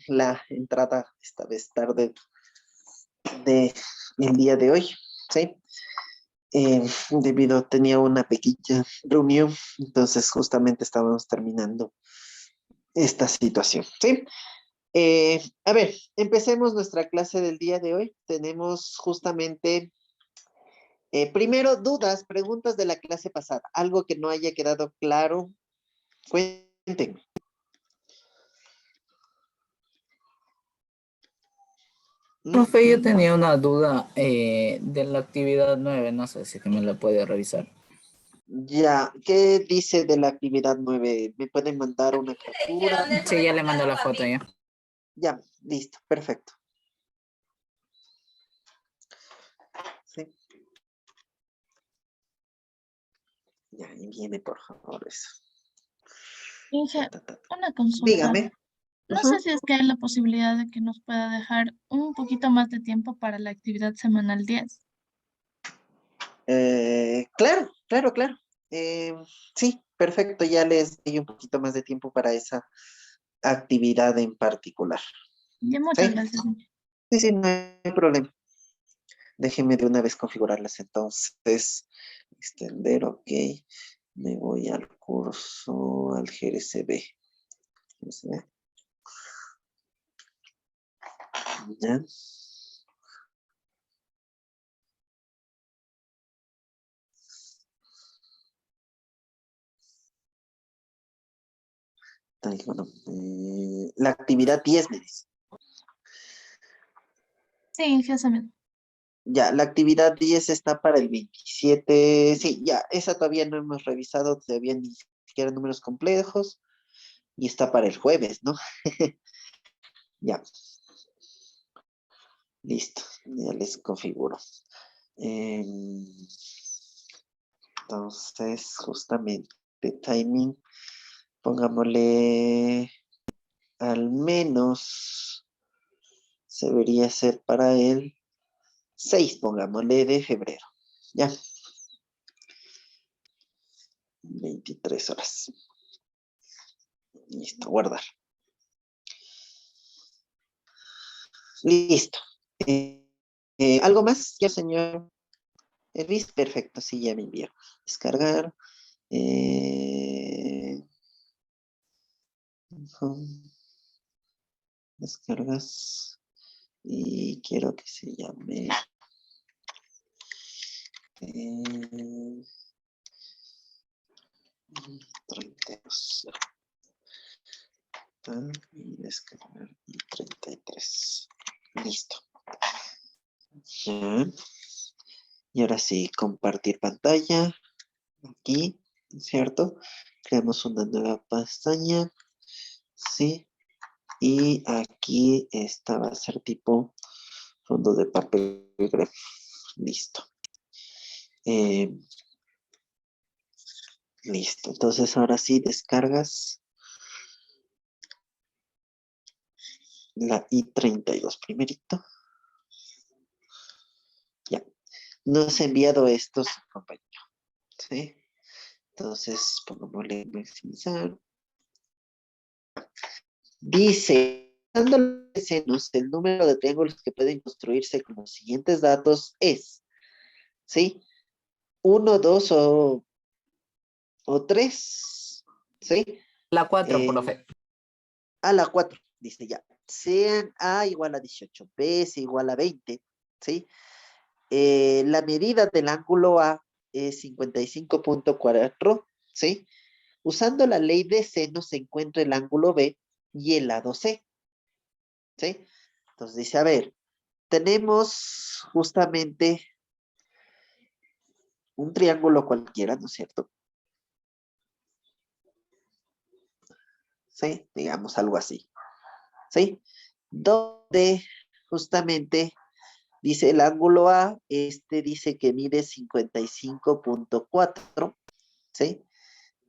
la entrada esta vez tarde de el día de hoy, ¿sí? Debido tenía una pequeña reunión, entonces justamente estábamos terminando esta situación, ¿sí? A ver, empecemos nuestra clase del día de hoy. Tenemos justamente, primero, dudas, preguntas de la clase pasada. Algo que no haya quedado claro, cuéntenme. Profe, yo tenía una duda de la actividad 9, no sé si que me la puede revisar. Ya, ¿qué dice de la actividad 9? ¿Me pueden mandar una captura? Sí, ya le mando la foto ya. Ya, listo, perfecto. Sí. Ya, envíeme por favor eso. Inge, Ta, ta, ta. una consulta. Dígame. No Ujú. sé si es que hay la posibilidad de que nos pueda dejar un poquito más de tiempo para la actividad semanal 10. Claro, claro, claro. Eh, sí, perfecto, ya les di un poquito más de tiempo para esa actividad en particular. Ya, muchas ¿Sí? gracias, Inge. Sí, sí, no hay problema. Déjenme de una vez configurarlas entonces. Extender, ok. Me voy al curso, al GRCB. GRCB. Ya. Ay, bueno, la actividad 10 me dice. Sí, Inge, esa misma. Ya, la actividad 10 está para el 27. Sí, ya, esa todavía no hemos revisado, todavía ni siquiera números complejos. Y está para el jueves, ¿no? Ya, listo, ya les configuro. Em, entonces, justamente, timing, pongámosle al menos, se debería ser para el 6, pongámosle de febrero. Ya, 23 horas. Listo, guardar. Listo. ¿Algo más? Ya, señor Elvis. Perfecto, sí, ya me envió. Descargar. Eh, Descargas. Y quiero que se llame. eh, 32. Y descargar y 33. Listo. Ya. Y ahora sí, compartir pantalla. Aquí, ¿cierto? Creamos una nueva pestaña. Sí. Y aquí esta va a ser tipo fondo de papel graf. Listo. Eh, listo. Entonces ahora sí descargas la I-32 primerito. Ya. Nos ha enviado estos, compañero. ¿Sí? Entonces, pongámosle maximizar. Dice, dando senos, el número de triángulos que pueden construirse con los siguientes datos es, ¿sí? 1, 2 o 3, ¿sí? La 4, Eh, profe. a la 4, dice ya. Sean A igual a 18, B es igual a 20, ¿sí? La medida del ángulo A es 55.4, ¿sí? Usando la ley de seno se encuentra el ángulo B y el lado C, ¿sí? Entonces dice, a ver, tenemos justamente un triángulo cualquiera, ¿no es cierto? ¿Sí? Digamos algo así, ¿sí? Donde justamente dice el ángulo A, este dice que mide 55.4, ¿sí?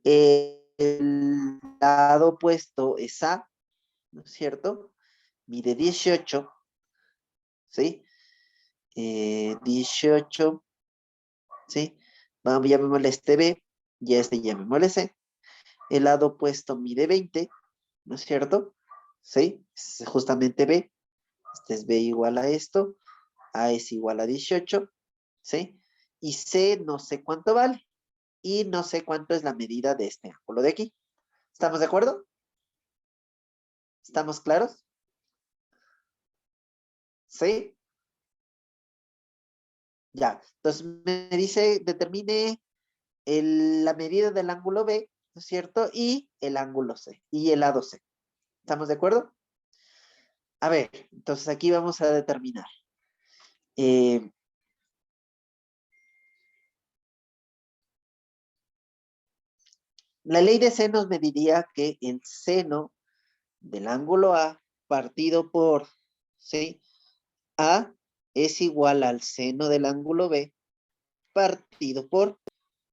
El lado opuesto es A, ¿no es cierto? Mide 18, ¿sí? 18, ¿sí? Vamos, llamémosle este B, y a este llamémosle C. El lado opuesto mide 20, ¿no es cierto? ¿sí? Es justamente B. Este es B igual a esto. A es igual a 18, ¿sí? Y C no sé cuánto vale. Y no sé cuánto es la medida de este ángulo de aquí. ¿Estamos de acuerdo? ¿Estamos claros? ¿Sí? Ya. Entonces me dice, determine la medida del ángulo B, ¿no es cierto? Y el ángulo C. Y el lado C. ¿Estamos de acuerdo? A ver, entonces aquí vamos a determinar. Eh, la ley de senos me diría que el seno del ángulo A partido por, ¿sí? A es igual al seno del ángulo B partido por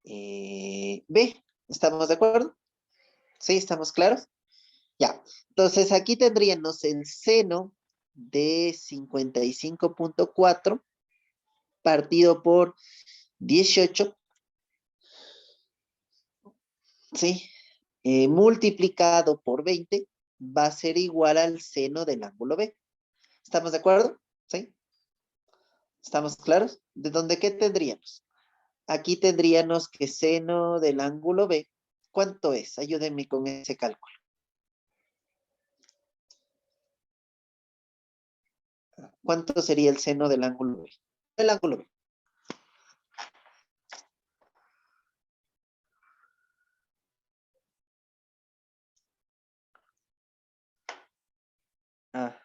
B. ¿Estamos de acuerdo? ¿Sí? ¿Estamos claros? Ya. Entonces aquí tendríamos el seno de 55.4 partido por 18, ¿sí? Multiplicado por 20 va a ser igual al seno del ángulo B. ¿Estamos de acuerdo? ¿Sí? ¿Estamos claros? ¿De dónde qué tendríamos? Aquí tendríamos que seno del ángulo B. ¿Cuánto es? Ayúdenme con ese cálculo. ¿Cuánto sería el seno del ángulo B? El ángulo B. Ah,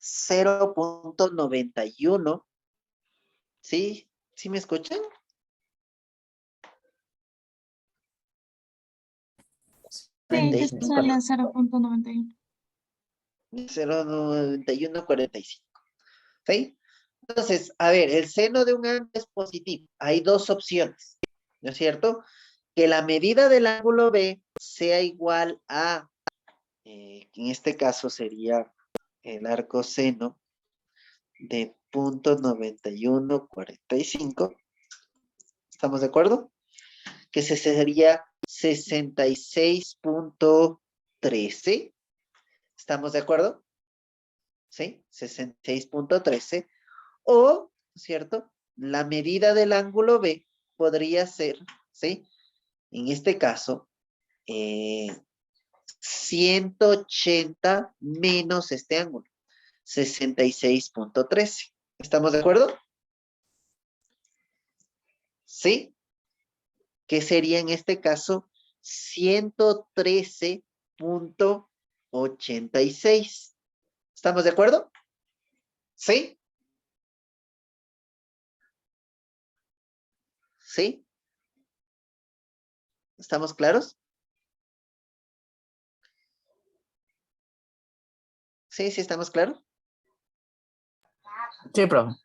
0.91. ¿Sí? ¿Sí me escuchan? Sí, te 45. 45, sale ¿no? 0.91. 0.9145. ¿Sí? Entonces, a ver, el seno de un ángulo es positivo. Hay dos opciones, ¿no es cierto? Que la medida del ángulo B sea igual a, en este caso sería el arco seno de 0.9145. ¿Estamos de acuerdo? Que sería 66.13. ¿Estamos de acuerdo? ¿Sí? 66.13. O, ¿cierto? La medida del ángulo B podría ser, ¿sí? En este caso, 180 menos este ángulo, 66.13. ¿Estamos de acuerdo? ¿Sí? Que sería en este caso 113.86. ¿Estamos de acuerdo? ¿Sí? ¿Sí? ¿Estamos claros? ¿Sí? ¿Sí estamos claros? Sí, profe.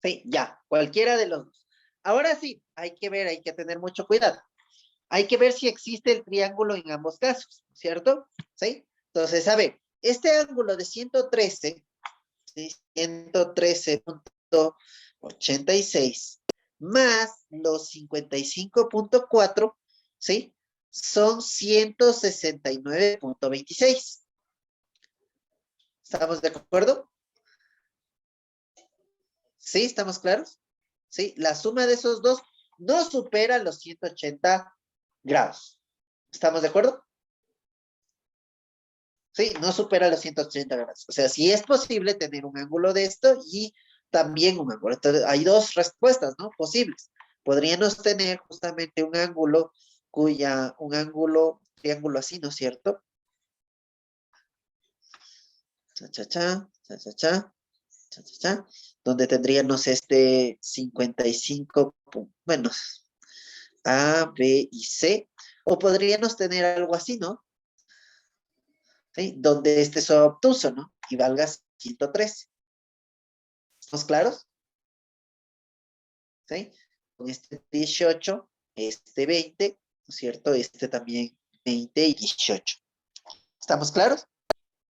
Sí, ya, cualquiera de los dos. Ahora sí, hay que ver, hay que tener mucho cuidado. Hay que ver si existe el triángulo en ambos casos, ¿cierto? ¿Sí? Entonces, a ver, este ángulo de 113, ¿sí? 113.86 más los 55.4, ¿sí? Son 169.26. ¿Estamos de acuerdo? ¿Sí? ¿Estamos claros? ¿Sí? La suma de esos dos no supera los 180 grados. ¿Estamos de acuerdo? Sí, no supera los 180 grados. O sea, sí es posible tener un ángulo de esto y también un ángulo. Entonces, hay dos respuestas, ¿no? Posibles. Podríamos tener justamente un ángulo triángulo así, ¿no es cierto? Cha, cha, cha, cha, cha, cha, cha, cha, cha, donde tendríamos este 55, bueno, A, B y C. O podríamos tener algo así, ¿no? ¿Sí? Donde este es obtuso, ¿no? Y valga 113. ¿Estamos claros? ¿Sí? Con este 18, este 20, ¿no es cierto? Este también 20 y 18. ¿Estamos claros?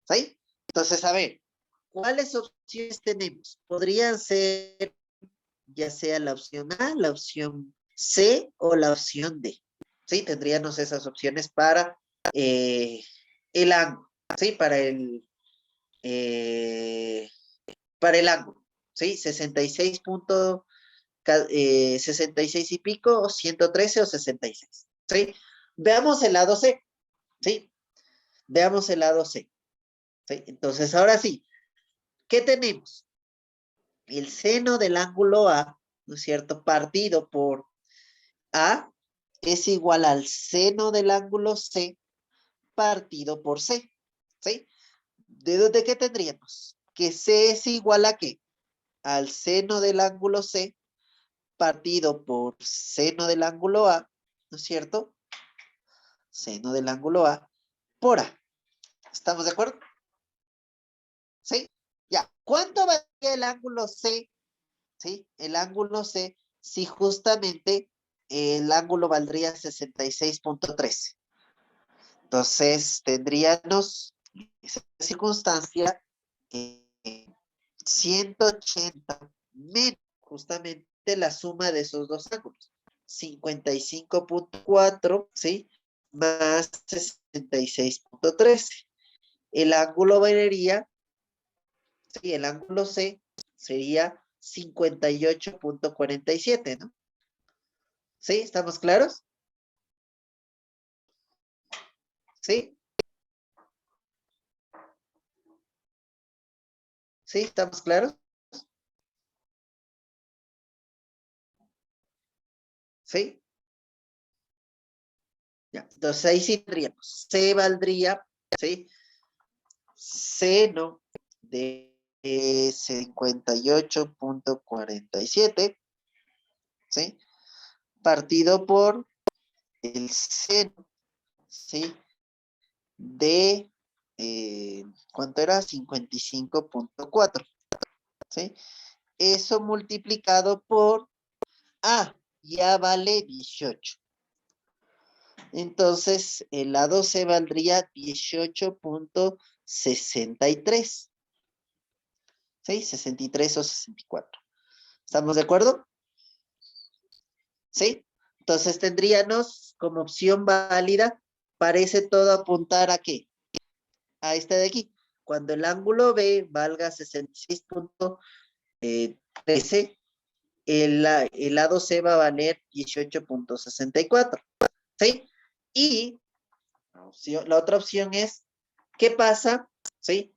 ¿Sí? Entonces, a ver, ¿cuáles opciones tenemos? Podrían ser ya sea la opción A, la opción C o la opción D. ¿Sí? Tendríamos esas opciones para el ángulo, ¿sí? Para el ángulo, ¿sí? 66 y pico, o 113 o 66, ¿sí? Veamos el lado C, ¿sí? Veamos el lado C, ¿sí? Entonces, ahora sí, ¿qué tenemos? El seno del ángulo A, ¿no es cierto? Partido por A es igual al seno del ángulo C partido por C, ¿sí? ¿De qué tendríamos? Que C es igual a ¿qué? Al seno del ángulo C partido por seno del ángulo A, ¿no es cierto? Seno del ángulo A por A. ¿Estamos de acuerdo? ¿Sí? Ya. ¿Cuánto va el ángulo C? ¿Sí? El ángulo C, si justamente el ángulo valdría 66.13. Entonces, tendríamos esa circunstancia 180 menos justamente la suma de esos dos ángulos. 55.4, ¿sí? Más 66.13. El ángulo vería, sí, el ángulo C sería 58.47, ¿no? ¿Sí? ¿Estamos claros? ¿Sí? ¿Sí? ¿Estamos claros? ¿Sí? Ya. Entonces ahí sí tendríamos. C valdría, ¿sí? Seno de 58.47, ¿sí? Partido por el seno, ¿sí? De, ¿cuánto era? 55.4, ¿sí? Eso multiplicado por A, ya vale 18. Entonces, el lado C valdría 18.63. ¿Sí? 63 o 64. ¿Estamos de acuerdo? ¿Sí? Entonces tendríamos como opción válida, parece todo apuntar ¿a qué? A esta de aquí. Cuando el ángulo B valga 66.13, el lado C va a valer 18.64. ¿Sí? Y la otra opción es, ¿qué pasa? ¿Sí?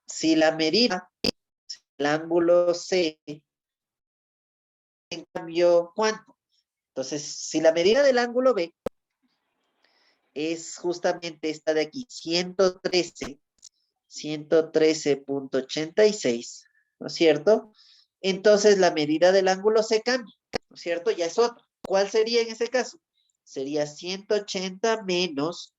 Si la medida, el ángulo C, en cambio, ¿cuánto? Entonces, si la medida del ángulo B es justamente esta de aquí, 113.86, ¿no es cierto? Entonces la medida del ángulo C cambia, ¿no es cierto? Ya es otra. ¿Cuál sería en ese caso? Sería 180 menos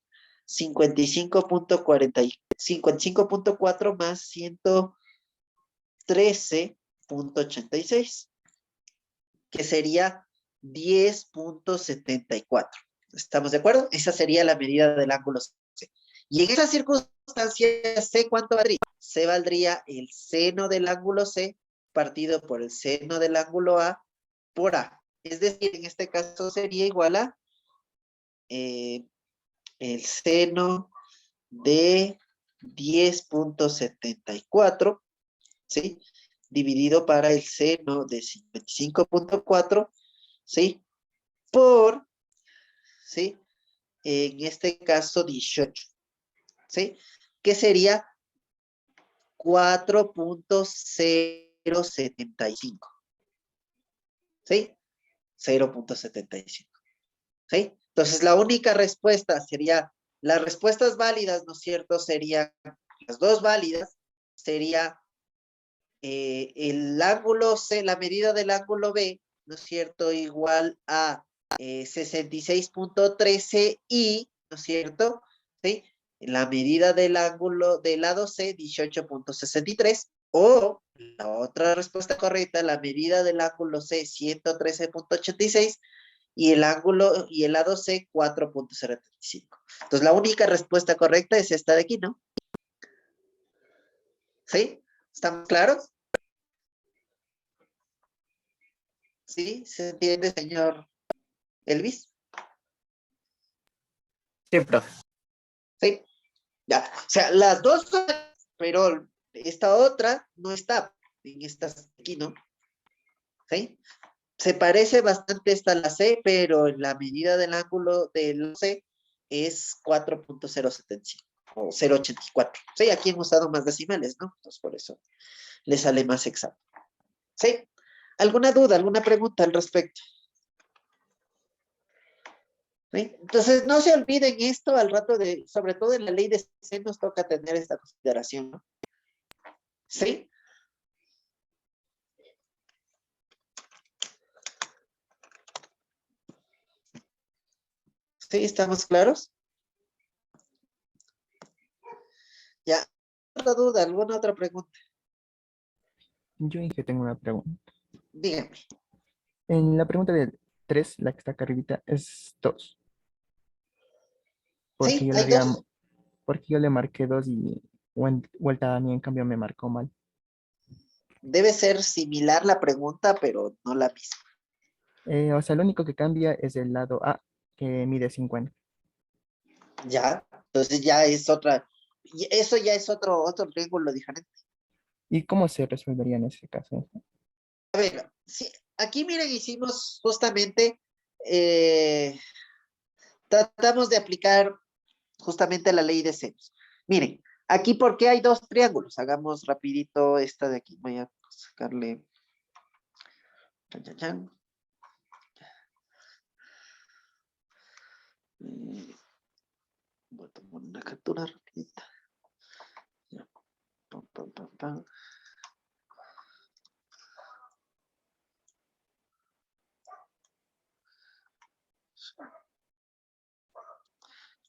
55.4 más 113.86, que sería 10.74. ¿Estamos de acuerdo? Esa sería la medida del ángulo C. Y en esa circunstancia, ¿C cuánto valdría? C valdría el seno del ángulo C partido por el seno del ángulo A por A. Es decir, en este caso sería igual a el seno de 10.74, ¿sí? Dividido para el seno de 55.4, ¿sí? Por, ¿sí? En este caso 18, ¿sí? Que sería 4.075, ¿sí? 0.75, ¿sí? Entonces la única respuesta sería, las respuestas válidas, ¿no es cierto? Serían, las dos válidas, sería el ángulo C, la medida del ángulo B, ¿no es cierto? Igual a 66.13 y, ¿no es cierto? ¿Sí? La medida del ángulo del lado C, 18.63, o la otra respuesta correcta, la medida del ángulo C, 113.86, y el ángulo y el lado C, 4.035. Entonces la única respuesta correcta es esta de aquí, ¿no? ¿Sí? ¿Estamos claros? ¿Sí? ¿Se entiende, señor Elvis? Sí, profe. Sí. Ya. O sea, las dos son, pero esta otra no está en estas aquí, ¿no? ¿Sí? Se parece bastante esta a la C, pero en la medida del ángulo de la C es 4.075 o 0.84. Sí, aquí hemos usado más decimales, ¿no? Entonces por eso le sale más exacto. ¿Sí? ¿Alguna duda, alguna pregunta al respecto? ¿Sí? Entonces no se olviden esto al rato de, sobre todo en la ley de C nos toca tener esta consideración, ¿no? ¿Sí? ¿Sí? ¿Estamos claros? Ya. ¿Otra duda, alguna otra pregunta? Yo, Inge, tengo una pregunta. Díganme. En la pregunta del 3, la que está acá arribita, es 2. Porque ¿Sí? yo le ¿Hay había, dos? porque yo le marqué 2 y vuelta a mí, en cambio, me marcó mal. Debe ser similar la pregunta, pero no la misma. O sea, lo único que cambia es el lado A, que mide 50. Ya, entonces ya es otra, y eso ya es otro triángulo diferente. ¿Y cómo se resolvería en ese caso? A ver, sí, aquí miren, hicimos justamente, eh, tratamos de aplicar justamente la ley de senos. Miren, aquí ¿por qué hay dos triángulos? Hagamos rapidito esta de aquí. Voy a sacarle. Chan, chan, chan. Voy a tomar una captura rapidita. Ya. Pam, pam, pam, pam.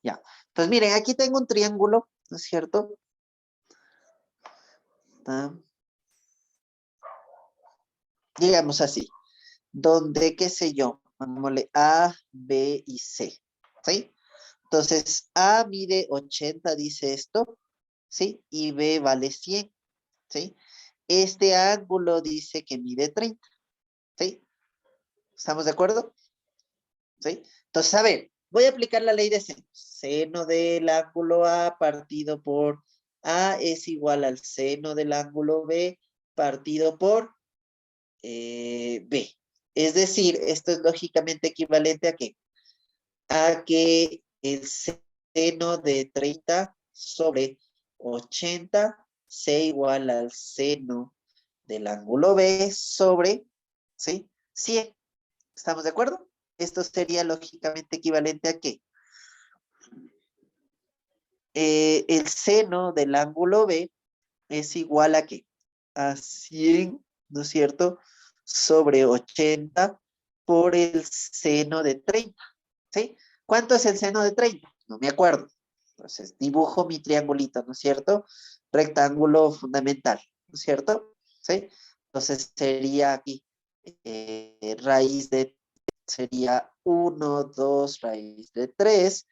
Ya. Entonces, miren, aquí tengo un triángulo, ¿no es cierto? Ah, digamos así, donde, qué sé yo, pongámosle A, B y C, ¿sí? Entonces, A mide 80, dice esto, ¿sí? Y B vale 100, ¿sí? Este ángulo dice que mide 30, ¿sí? ¿Estamos de acuerdo? ¿Sí? Entonces, a ver, voy a aplicar la ley de seno. Seno del ángulo A partido por A es igual al seno del ángulo B partido por B. Es decir, esto es lógicamente equivalente a qué? A que el seno de 30 sobre 80 sea igual al seno del ángulo B sobre, ¿sí? 100. ¿Estamos de acuerdo? Esto sería lógicamente equivalente a qué? El seno del ángulo B es igual a qué? A 100, ¿no es cierto? Sobre 80 por el seno de 30, ¿sí? ¿Cuánto es el seno de 30? No me acuerdo. Entonces, dibujo mi triangulito, ¿no es cierto? Rectángulo fundamental, ¿no es cierto? ¿Sí? Entonces, sería aquí, raíz de, sería 1, 2, raíz de 3.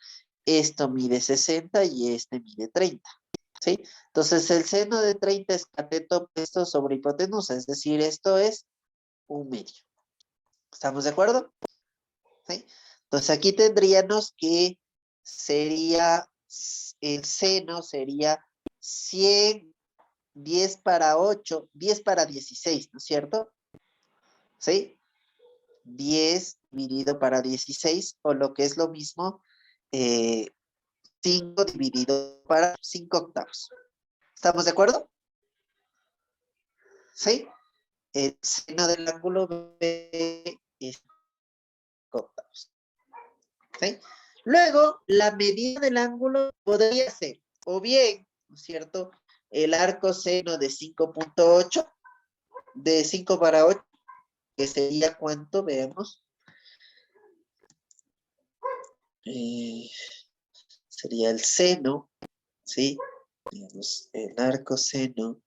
Esto mide 60 y este mide 30. ¿Sí? Entonces, el seno de 30 es cateto opuesto sobre hipotenusa, es decir, esto es un medio. ¿Estamos de acuerdo? ¿Sí? Entonces, aquí tendríamos que sería, el seno sería 100, 10 para 8, 10 para 16, ¿no es cierto? ¿Sí? 10 dividido para 16, o lo que es lo mismo, 5 dividido para 5 octavos. ¿Estamos de acuerdo? ¿Sí? El seno del ángulo B es 5 octavos. ¿Sí? Luego, la medida del ángulo podría ser, o bien, ¿no es cierto? El arco seno de 5.8, de 5 para 8, que sería cuánto, veamos. Sería el seno, ¿sí? Digamos, el arco seno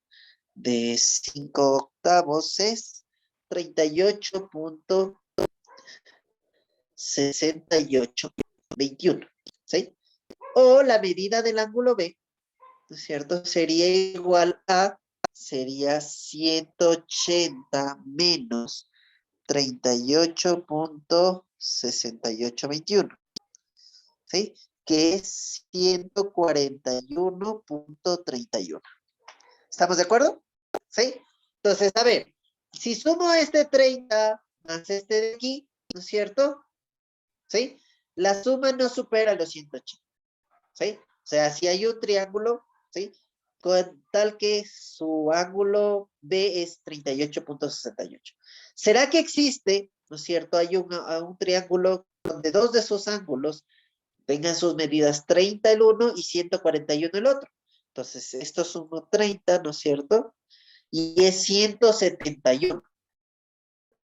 de 5 octavos es 38.6821, ¿sí? O la medida del ángulo B, ¿no es cierto? Sería igual a, sería 180 menos 38.6821, ¿sí? Que es 141.31. ¿Estamos de acuerdo? ¿Sí? Entonces, a ver, si sumo este 30 más este de aquí, ¿no es cierto? ¿Sí? La suma no supera los 180, ¿sí? O sea, si hay un triángulo, ¿sí? Con tal que su ángulo B es 38.68. ¿Será que existe, ¿no es cierto? Hay un triángulo donde dos de sus ángulos tengan sus medidas 30 el uno y 141 el otro. Entonces, esto suma 30, ¿no es cierto? Y es 171,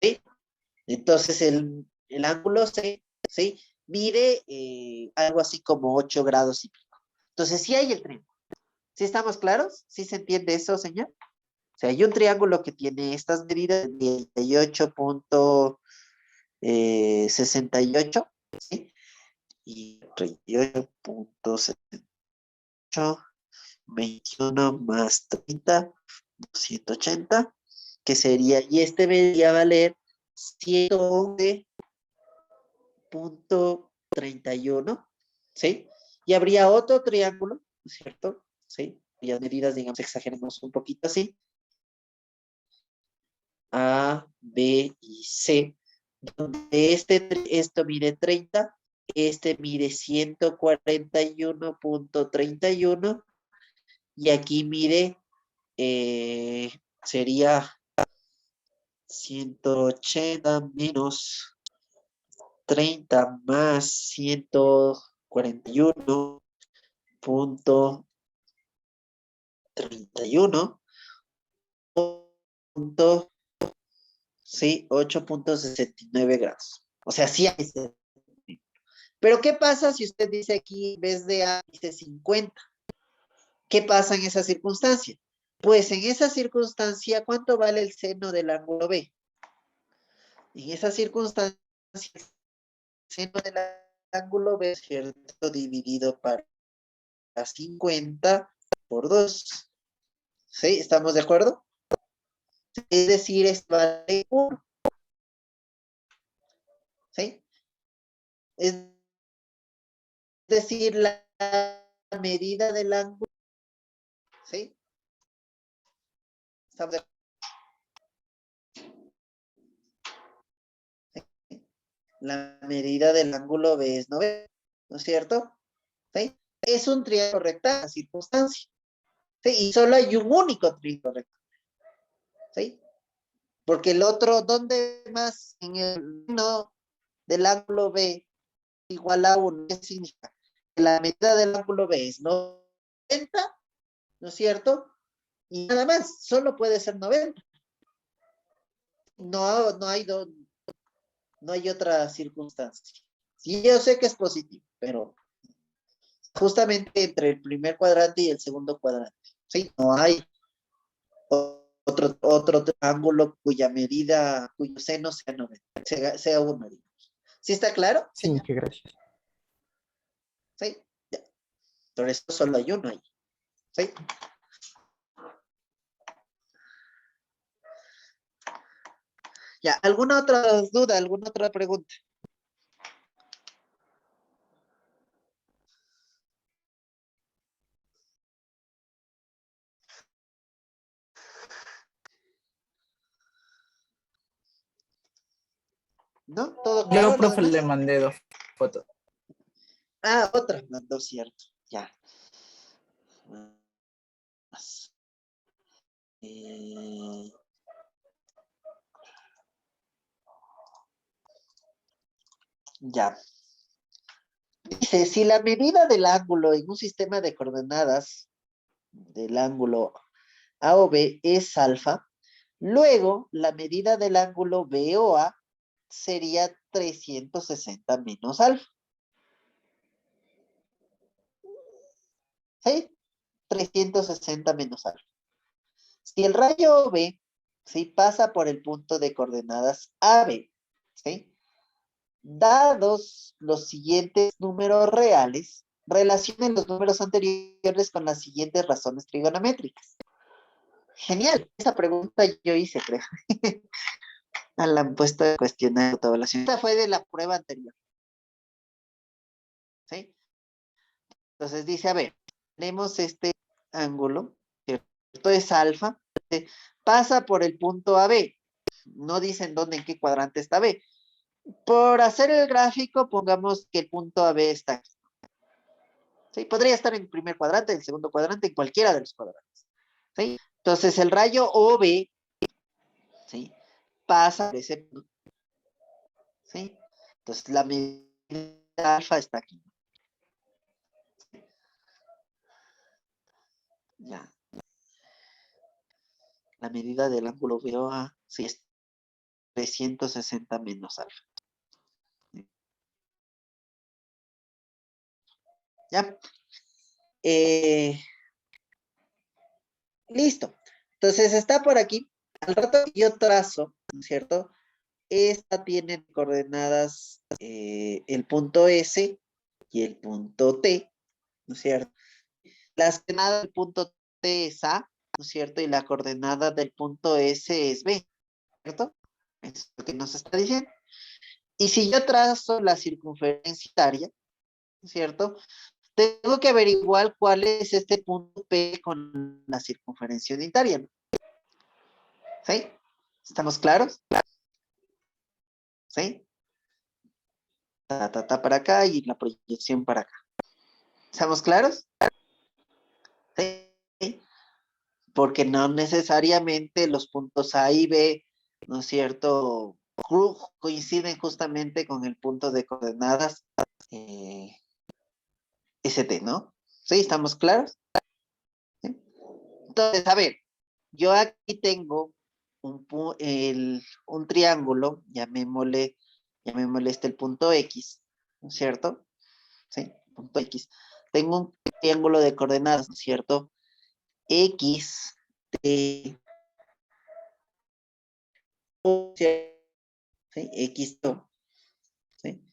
¿sí? Entonces, el ángulo C, ¿sí? Mide algo así como 8 grados y pico. Entonces, sí hay el triángulo. ¿Sí estamos claros? ¿Sí se entiende eso, señor? O sea, hay un triángulo que tiene estas medidas de 38.68, ¿sí? Y 38.78, 21 más 30, 280, que sería, y este debería valer 111.31, ¿sí? Y habría otro triángulo, ¿no es cierto? ¿Sí? Y las medidas, digamos, exageremos un poquito así. A, B y C, donde esto mide 30, este mide 141.31 y aquí mide, sería 180 menos 30 más 141.31, sí, 8.69 grados. O sea, sí hay ese. Pero ¿qué pasa si usted dice aquí, en vez de A, dice 50? ¿Qué pasa en esa circunstancia? Pues en esa circunstancia, ¿cuánto vale el seno del ángulo B? En esa circunstancia, el seno del ángulo B, ¿cierto? Dividido para 50 por 2. ¿Sí? ¿Estamos de acuerdo? Es decir, es vale 1. ¿Sí? Es decir, la medida del ángulo, ¿sí? ¿Estamos de acuerdo? La medida del ángulo B es 90, ¿no es cierto? ¿Sí? Es un triángulo rectángulo, circunstancia. ¿Sí? Y solo hay un único triángulo rectángulo. ¿Sí? Porque el otro, ¿dónde más? En el no del ángulo B igual a 1. ¿Qué significa? La medida del ángulo B es 90, ¿no es cierto? Y nada más, solo puede ser 90. No hay otra circunstancia. Sí, yo sé que es positivo, pero justamente entre el primer cuadrante y el segundo cuadrante. Sí, no hay otro ángulo cuya medida, cuyo seno sea 90, sea 1, digamos. ¿Sí está claro, Sí, señor? que gracias. Sí, ya. Por eso solo hay uno ahí. ¿Sí? Ya, ¿alguna otra duda, alguna otra pregunta? ¿No? ¿Todo claro? Yo, ¿Lo profe, le demás? mandé 2 fotos. Ah, otra, mandó cierto. Ya. Eh, ya. Dice, si la medida del ángulo en un sistema de coordenadas del ángulo A o B es alfa, luego la medida del ángulo B o A sería 360 menos alfa. ¿Sí? 360 menos alfa. Si el rayo B, ¿sí? Pasa por el punto de coordenadas AB, ¿sí? Dados los siguientes números reales, relacionen los números anteriores con las siguientes razones trigonométricas. Genial, esa pregunta yo hice, creo. a la puesta de cuestionario de autoevaluación. Esta fue de la prueba anterior. ¿Sí? Entonces dice, a ver, tenemos este ángulo, ¿cierto? Esto es alfa, pasa por el punto AB. No dicen dónde, en qué cuadrante está B. Por hacer el gráfico, pongamos que el punto AB está aquí. ¿Sí? Podría estar en el primer cuadrante, en el segundo cuadrante, en cualquiera de los cuadrantes. ¿Sí? Entonces el rayo OB, ¿sí?, pasa por ese punto. ¿Sí? Entonces la medida alfa está aquí. Ya. La medida del ángulo BOA, sí, es 360 menos alfa. ¿Ya? Listo. Entonces está por aquí. Al rato yo trazo, ¿no es cierto? Esta tiene coordenadas el punto S y el punto T, ¿no es cierto? Las coordenadas del punto T es A, ¿no es cierto? Y la coordenada del punto S es B, ¿cierto? Eso es lo que nos está diciendo. Y si yo trazo la circunferencia unitaria, ¿no es cierto? Tengo que averiguar cuál es este punto P con la circunferencia unitaria, ¿no? ¿Sí? ¿Estamos claros? ¿Sí? Para acá y la proyección para acá. ¿Estamos claros? ¿Sí? Porque no necesariamente los puntos A y B, ¿no es cierto?, coinciden justamente con el punto de coordenadas ST, ¿no? ¿Sí? ¿Estamos claros? ¿Sí? Entonces, a ver, yo aquí tengo un triángulo, llamémosle este el punto X, ¿no es cierto? ¿Sí? Punto X. Tengo un triángulo de coordenadas, ¿no es cierto? X, T, O, ¿sí? X, O, ¿sí?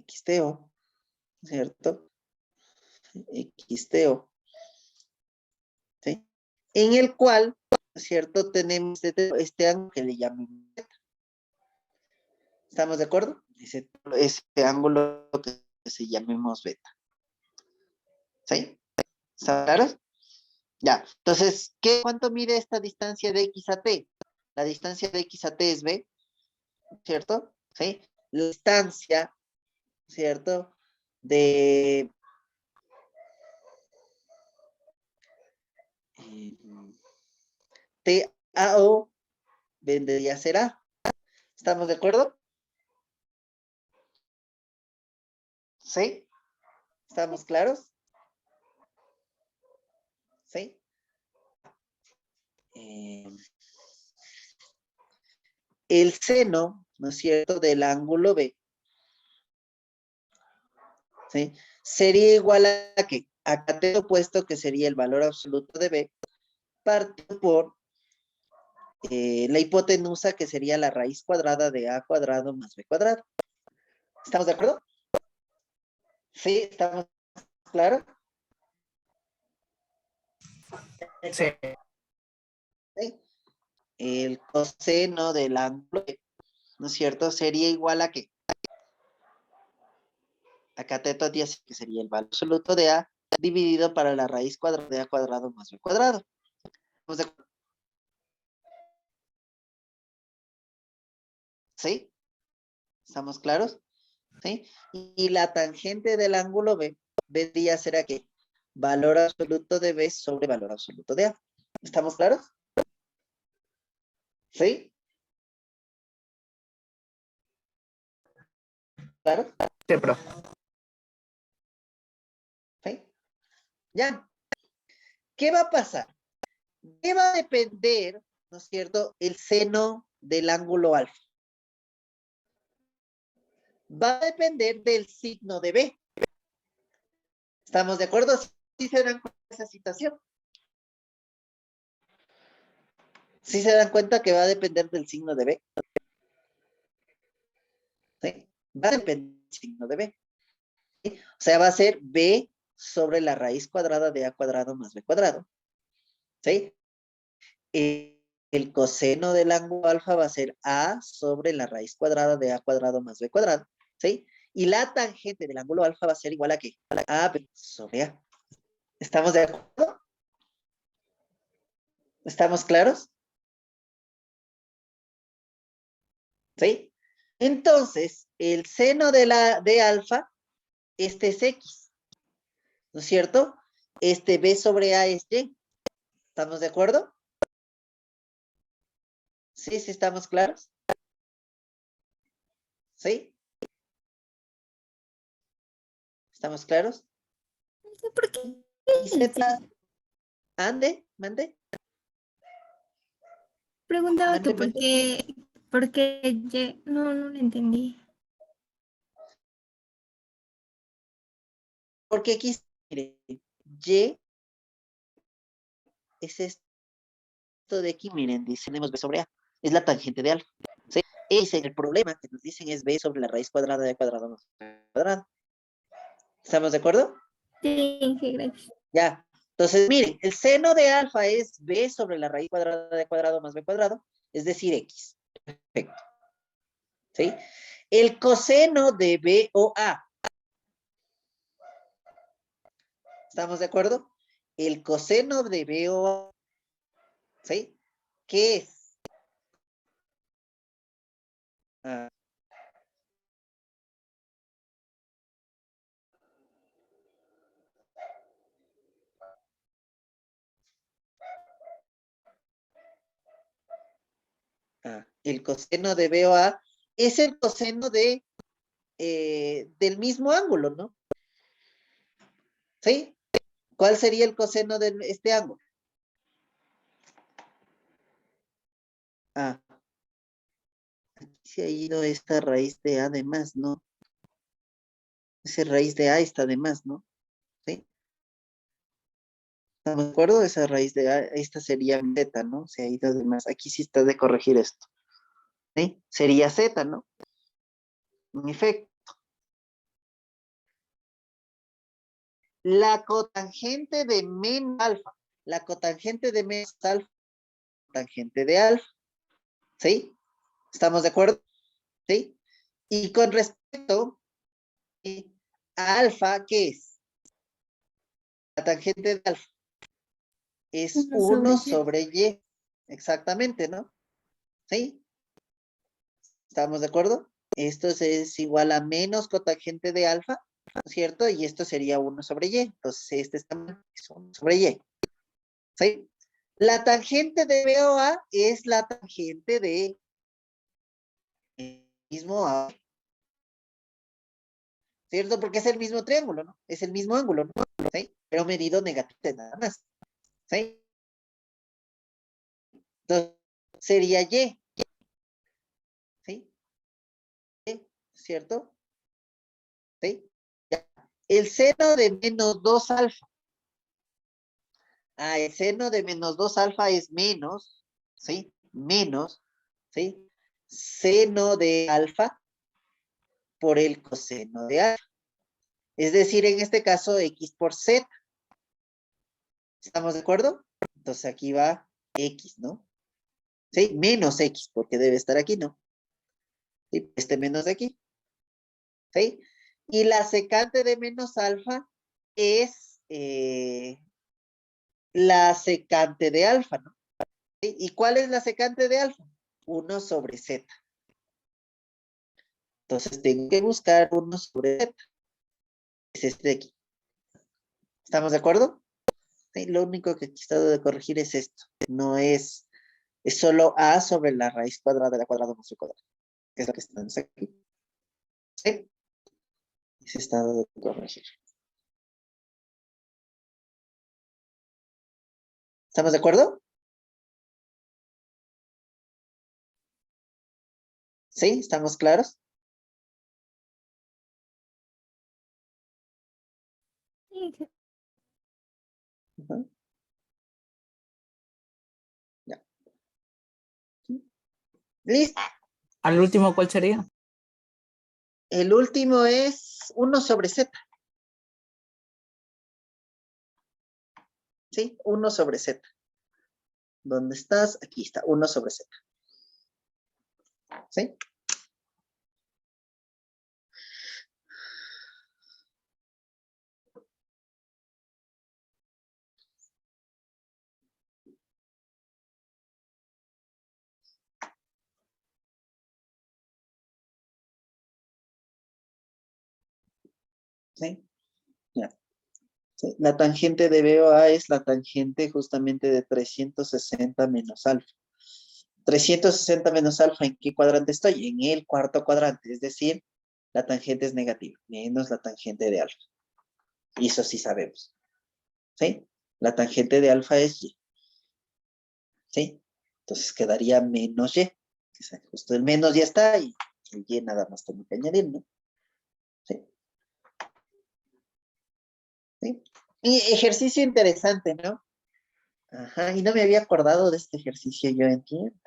XTO, ¿cierto? XTO, ¿sí? En el cual, ¿cierto? Tenemos este ángulo que le llamamos beta. ¿Estamos de acuerdo? Ese ángulo que se llamemos beta. ¿Sí? ¿Están claros? Ya. Entonces, ¿cuánto mide esta distancia de X a T? La distancia de X a T es B, ¿cierto? ¿Sí? La distancia, ¿cierto?, de TAO vendría a ser A. ¿Estamos de acuerdo? ¿Sí? ¿Estamos claros? ¿Sí? El seno, ¿no es cierto?, del ángulo B, ¿sí?, sería igual a ¿qué? A cateto opuesto, que sería el valor absoluto de B, partido por la hipotenusa, que sería la raíz cuadrada de A cuadrado más B cuadrado. ¿Estamos de acuerdo? ¿Sí? ¿Estamos claros? Sí. ¿Sí? El coseno del ángulo B, ¿no es cierto?, sería igual a ¿qué? A cateto a 10, que sería el valor absoluto de A dividido para la raíz cuadrada de A cuadrado más B cuadrado. ¿Estamos de acuerdo? ¿Sí? ¿Estamos claros? ¿Sí? Y la tangente del ángulo B vendría a ser a ¿qué? Valor absoluto de B sobre valor absoluto de A. ¿Estamos claros? ¿Sí? ¿Claro? Sí, profe. ¿Sí? Ya. ¿Qué va a pasar? ¿Qué va a depender, no es cierto, el seno del ángulo alfa? Va a depender del signo de B. ¿Estamos de acuerdo? ¿Sí se dan cuenta de esa situación? ¿Sí se dan cuenta que va a depender del signo de B? ¿Sí? Va a depender del signo de B. ¿Sí? O sea, va a ser B sobre la raíz cuadrada de A cuadrado más B cuadrado. ¿Sí? el coseno del ángulo alfa va a ser A sobre la raíz cuadrada de A cuadrado más B cuadrado, ¿sí? Y la tangente del ángulo alfa va a ser igual a ¿qué? A B sobre A. ¿Estamos de acuerdo? ¿Estamos claros? ¿Sí? Entonces, el seno de alfa, este es X, ¿no es cierto? Este B sobre A es Y. ¿Estamos de acuerdo? Sí, sí, estamos claros. ¿Sí? ¿Estamos claros? No sé por qué. Y Z, mande. Preguntaba que Mande. por qué no lo entendí. Porque aquí, mire, Y es esto de aquí, miren, dice, tenemos B sobre A, es la tangente de alfa. ¿Sí? Ese es el problema que nos dicen es B sobre la raíz cuadrada de A cuadrado más B cuadrado. ¿Estamos de acuerdo? Sí, gracias. Ya. Entonces, miren, el seno de alfa es B sobre la raíz cuadrada de A cuadrado más B cuadrado, es decir, X. Perfecto. ¿Sí? El coseno de B o A. ¿Estamos de acuerdo? El coseno de B o A. ¿Sí? ¿Qué es? Ah, el coseno de B o A es el coseno del mismo ángulo, ¿no? ¿Sí? ¿Cuál sería el coseno de este ángulo? Ah, si ha ido esta raíz de A de más, ¿no? Esa raíz de A está de más, ¿no? ¿Sí? ¿Estamos de acuerdo? Esa raíz de A, esta sería Z, ¿no? Se ha ido de más. Aquí sí está de corregir esto. ¿Sí? Sería Z, ¿no? En efecto. La cotangente de menos alfa. La cotangente de menos alfa. Tangente de alfa. ¿Sí? ¿Estamos de acuerdo? ¿Sí? Y con respecto ¿sí? a alfa, ¿qué es? La tangente de alfa es 1 sobre Y. Exactamente, ¿no? ¿Sí? ¿Estamos de acuerdo? Esto es igual a menos cotangente de alfa, ¿no es cierto? Y esto sería 1 sobre Y. Entonces, este es 1 sobre Y. ¿Sí? La tangente de BOA es la tangente de mismo A, ¿cierto? Porque es el mismo triángulo, ¿no? Es el mismo ángulo, ¿no? ¿Sí? Pero medido negativo nada más. ¿Sí? Entonces, sería Y. ¿Sí? ¿Cierto? ¿Sí? Ya. El seno de menos 2 alfa. El seno de menos 2 alfa es menos, ¿sí? Menos, ¿sí? Seno de alfa por el coseno de alfa. Es decir, en este caso, X por Z. ¿Estamos de acuerdo? Entonces aquí va X, ¿no? ¿Sí? Menos X, porque debe estar aquí, ¿no? ¿Sí? Este menos de aquí. ¿Sí? Y la secante de menos alfa es la secante de alfa, ¿no? ¿Sí? ¿Y cuál es la secante de alfa? 1 sobre Z. Entonces tengo que buscar 1 sobre Z. Es este de aquí. ¿Estamos de acuerdo? Sí, lo único que he estado de corregir es esto. No es solo A sobre la raíz cuadrada de la cuadrada más su cuadrado. Que es lo que estamos aquí. ¿Sí? Ese estado de corregir. ¿Estamos de acuerdo? ¿Sí? ¿Estamos claros? Sí, Ujú. Ya. ¿Listo? ¿Al último cuál sería? El último es 1 sobre Z. ¿Sí? 1 sobre Z. ¿Dónde estás? Aquí está, 1 sobre Z. ¿Sí? ¿Sí? Ya. ¿Sí? La tangente de BOA es la tangente justamente de 360 menos alfa. 360 menos alfa, ¿en qué cuadrante estoy? En el cuarto cuadrante, es decir, la tangente es negativa, menos la tangente de alfa. Y eso sí sabemos. ¿Sí? La tangente de alfa es Y. ¿Sí? Entonces quedaría menos Y. Justo el menos ya está y el Y nada más tengo que añadir, ¿no? ¿Sí? ¿Sí? Y ejercicio interesante, ¿no? Ajá, y no me había acordado de este ejercicio, yo entiendo.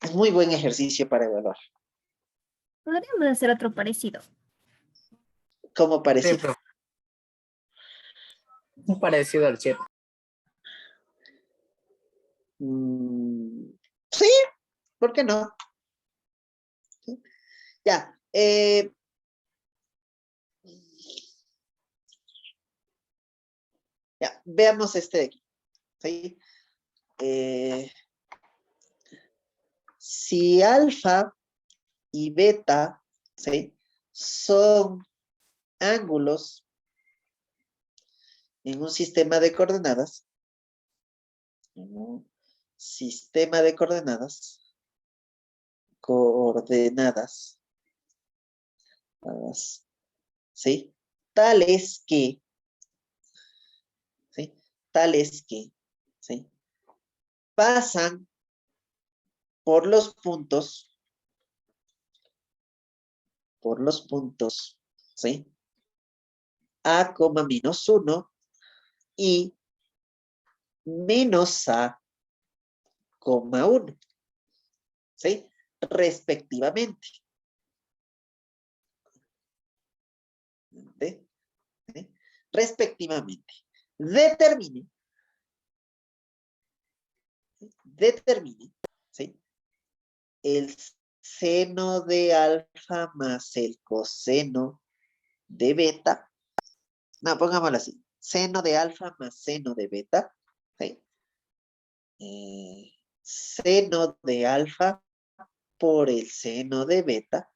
Es muy buen ejercicio para evaluar. Podríamos hacer otro parecido. ¿Cómo Sí, parecía? profe. Un parecido al 7. Sí, ¿por qué no? ¿Sí? Ya. Ya, veamos este de aquí. ¿Sí? Si alfa y beta, ¿sí? Son ángulos en un sistema de coordenadas, en un sistema de coordenadas, ¿sí? Tales que, ¿sí? Tales que, ¿sí? Pasan por los puntos, ¿sí? A, menos 1 y menos A, 1, ¿sí? Respectivamente. ¿Sí? ¿Sí? Respectivamente. Determine, ¿sí? El seno de alfa más el coseno de beta. No, pongámoslo así. Seno de alfa más seno de beta. ¿Sí? Seno de alfa por el seno de beta.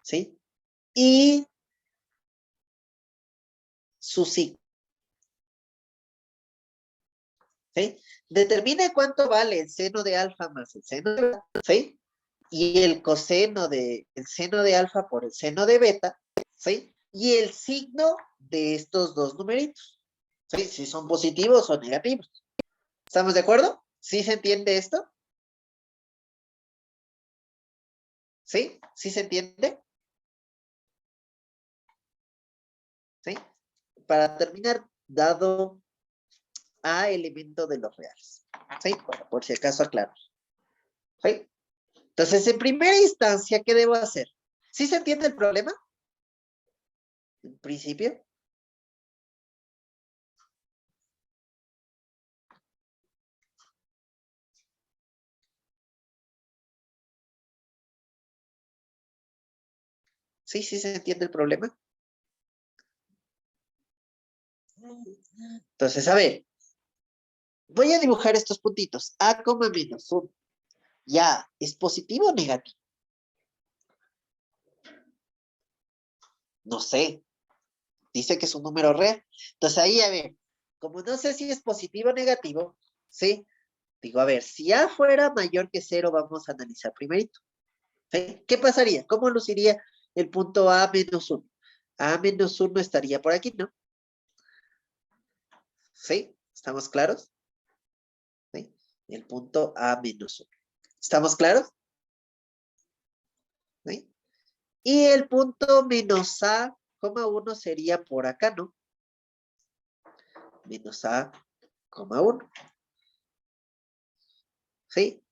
¿Sí? Y su signo. ¿Sí? Determine cuánto vale el seno de alfa más el seno de beta. ¿Sí? Y el coseno de el seno de alfa por el seno de beta, ¿sí? Y el signo de estos dos numeritos, ¿sí? Si son positivos o negativos. ¿Estamos de acuerdo? ¿Sí se entiende esto? ¿Sí? ¿Sí se entiende? ¿Sí? Para terminar, dado A elemento de los reales. ¿Sí? Bueno, por si acaso aclaro. ¿Sí? Entonces, en primera instancia, ¿qué debo hacer? ¿Sí se entiende el problema? En principio. ¿Sí? ¿Sí se entiende el problema? Entonces, a ver, voy a dibujar estos puntitos. A, menos 1. Ya, ¿es positivo o negativo? No sé. Dice que es un número real. Entonces ahí, a ver, como no sé si es positivo o negativo, ¿sí? Digo, a ver, si A fuera mayor que 0, vamos a analizar primerito. ¿Sí? ¿Qué pasaría? ¿Cómo luciría el punto A menos 1? A menos 1 estaría por aquí, ¿no? ¿Sí? ¿Estamos claros? ¿Sí? El punto A menos 1. ¿Estamos claros? ¿Sí? Y el punto menos A, 1 sería por acá, ¿no? Menos A, 1. ¿Sí?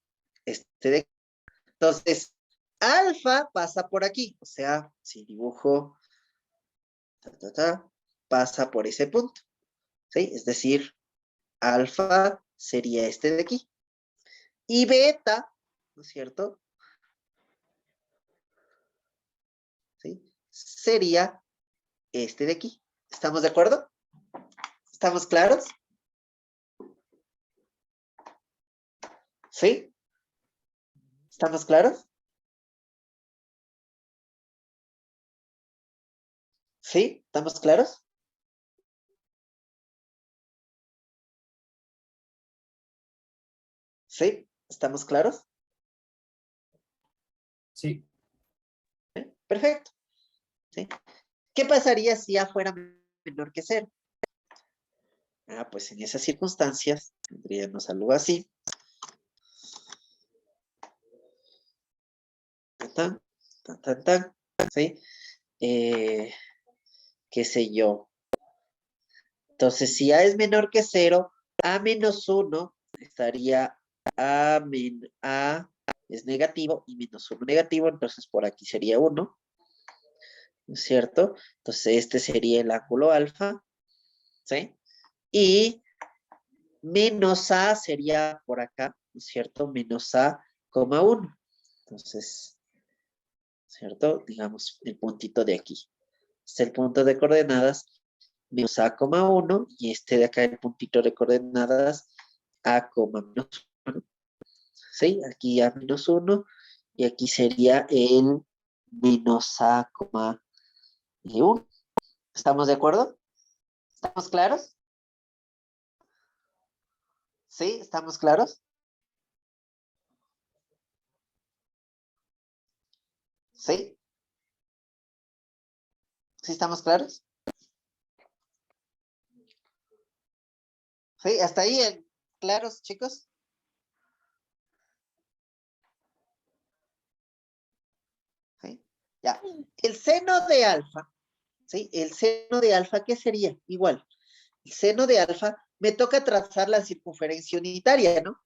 Entonces, alfa pasa por aquí. O sea, si dibujo, pasa por ese punto. ¿Sí? Es decir, alfa sería este de aquí. Y beta, ¿no es cierto? ¿Sí? Sería este de aquí. ¿Estamos de acuerdo? ¿Estamos claros? ¿Sí? ¿Estamos claros? ¿Sí? ¿Estamos claros? ¿Sí? ¿Estamos claros? Sí. Perfecto. ¿Sí? ¿Qué pasaría si A fuera menor que 0? Ah, pues en esas circunstancias tendríamos algo así. Tan, tan, tan, tan, ¿sí? Qué sé yo. Entonces, si A es menor que 0, A menos 1 estaría A es negativo y menos 1 negativo, entonces por aquí sería 1, ¿no es cierto? Entonces, este sería el ángulo alfa, ¿sí? Y menos A sería por acá, ¿no es cierto? Menos A, 1. Entonces, ¿cierto? Digamos, el puntito de aquí. Este es el punto de coordenadas menos A, 1, y este de acá el puntito de coordenadas A, menos 1. ¿Sí? Aquí A menos 1 y aquí sería el menos A, 1. ¿Estamos de acuerdo? ¿Estamos claros? ¿Sí? ¿Estamos claros? ¿Sí? ¿Sí estamos claros? ¿Sí? ¿Hasta ahí claros, chicos? ¿Sí? Ya. El seno de alfa, ¿sí? El seno de alfa, ¿qué sería? Igual. El seno de alfa, me toca trazar la circunferencia unitaria, ¿no?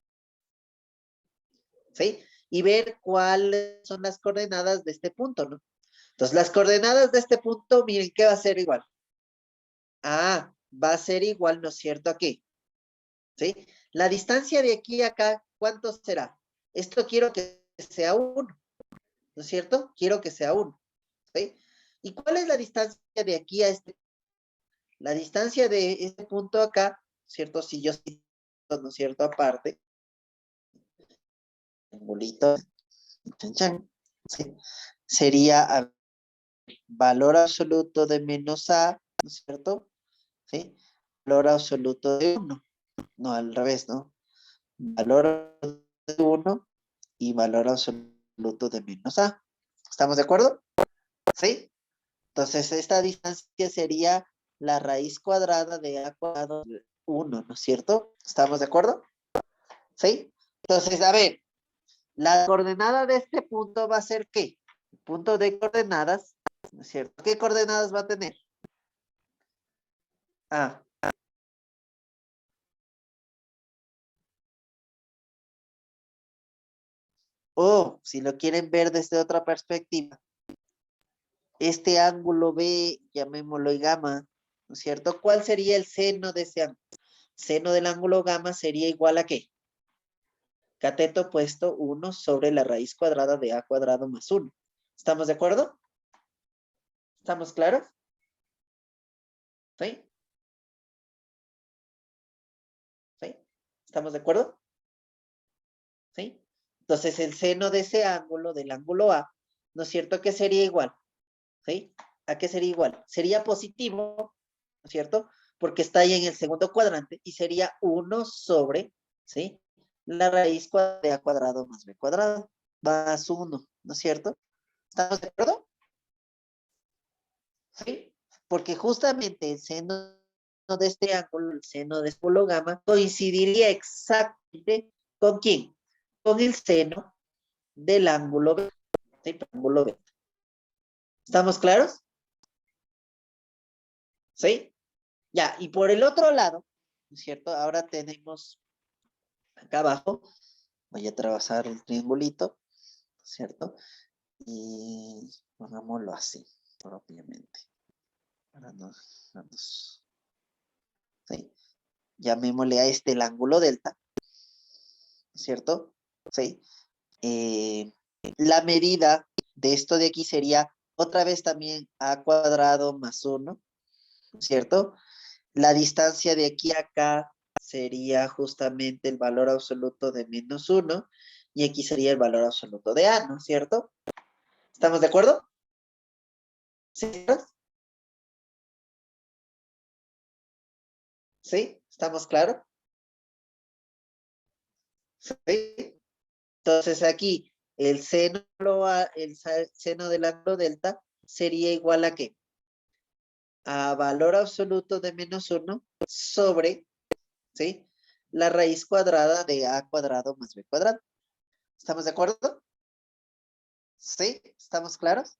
¿Sí? Y ver cuáles son las coordenadas de este punto, ¿no? Entonces, las coordenadas de este punto, miren, ¿qué va a ser igual? Ah, va a ser igual, ¿no es cierto? Aquí, ¿sí? La distancia de aquí a acá, ¿cuánto será? Esto quiero que sea 1, ¿no es cierto? Quiero que sea 1, ¿sí? ¿Y cuál es la distancia de aquí a este? La distancia de este punto acá, ¿cierto? Si yo, ¿no es cierto? Aparte, triangulito, chan, chan, ¿sí? Sería valor absoluto de menos A, ¿no es cierto? ¿Sí? Valor absoluto de 1. No, al revés, ¿no? Valor de 1 y valor absoluto de menos A. ¿Estamos de acuerdo? ¿Sí? Entonces, esta distancia sería la raíz cuadrada de A cuadrado de 1, ¿no es cierto? ¿Estamos de acuerdo? ¿Sí? Entonces, a ver, la coordenada de este punto va a ser ¿qué? El punto de coordenadas, ¿no es cierto? ¿Qué coordenadas va a tener? Ah, o si lo quieren ver desde otra perspectiva, este ángulo B, llamémoslo y gamma, ¿no es cierto? ¿Cuál sería el seno de ese ángulo? Seno del ángulo gamma sería igual a ¿qué? Cateto opuesto 1 sobre la raíz cuadrada de A cuadrado más 1. ¿Estamos de acuerdo? ¿Estamos claros? ¿Sí? ¿Sí? ¿Estamos de acuerdo? ¿Sí? Entonces el seno de ese ángulo, del ángulo A, ¿no es cierto que sería igual? ¿Sí? ¿A qué sería igual? Sería positivo, ¿no es cierto? Porque está ahí en el segundo cuadrante y sería 1 sobre, ¿sí? La raíz cuadrada de A cuadrado más B cuadrado, más 1, ¿no es cierto? ¿Estamos de acuerdo? ¿Sí? Porque justamente el seno de este ángulo, el seno de este ángulo gamma, coincidiría exactamente ¿con quién? Con el seno del ángulo B. ¿Sí? Ángulo B. ¿Estamos claros? ¿Sí? Ya, y por el otro lado, ¿no es cierto? Ahora tenemos acá abajo, voy a trazar el triangulito, ¿cierto? Y pongámoslo así, propiamente. Para no, ¿sí? llamémosle a este el ángulo delta, ¿cierto? ¿Sí? La medida de esto de aquí sería otra vez también a cuadrado más 1, ¿cierto? La distancia de aquí a acá sería justamente el valor absoluto de menos 1 y aquí sería el valor absoluto de A, ¿no es cierto? ¿Estamos de acuerdo? ¿Sí? ¿Sí? ¿Estamos claros? ¿Sí? Entonces aquí el seno, seno del ángulo delta sería igual a ¿qué? A valor absoluto de menos 1 sobre, ¿sí? La raíz cuadrada de A cuadrado más B cuadrado. ¿Estamos de acuerdo? ¿Sí? ¿Estamos claros?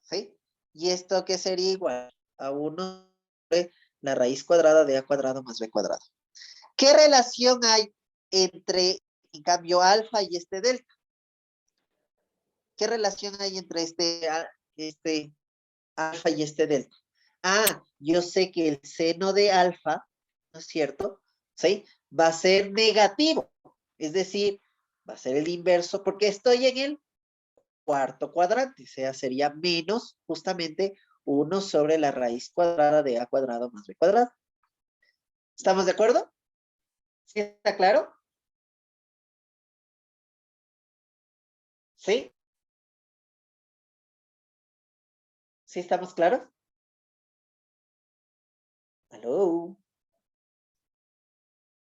¿Sí? ¿Y esto qué sería igual? A 1 sobre la raíz cuadrada de A cuadrado más B cuadrado. ¿Qué relación hay entre, en cambio, alfa y este delta? ¿Qué relación hay entre este alfa y este delta? Ah, yo sé que el seno de alfa, ¿no es cierto? ¿Sí? Va a ser negativo. Es decir, va a ser el inverso porque estoy en el cuarto cuadrante. O sea, sería menos justamente 1 sobre la raíz cuadrada de A cuadrado más B cuadrado. ¿Estamos de acuerdo? ¿Sí está claro? ¿Sí? ¿Sí estamos claros? ¿Aló?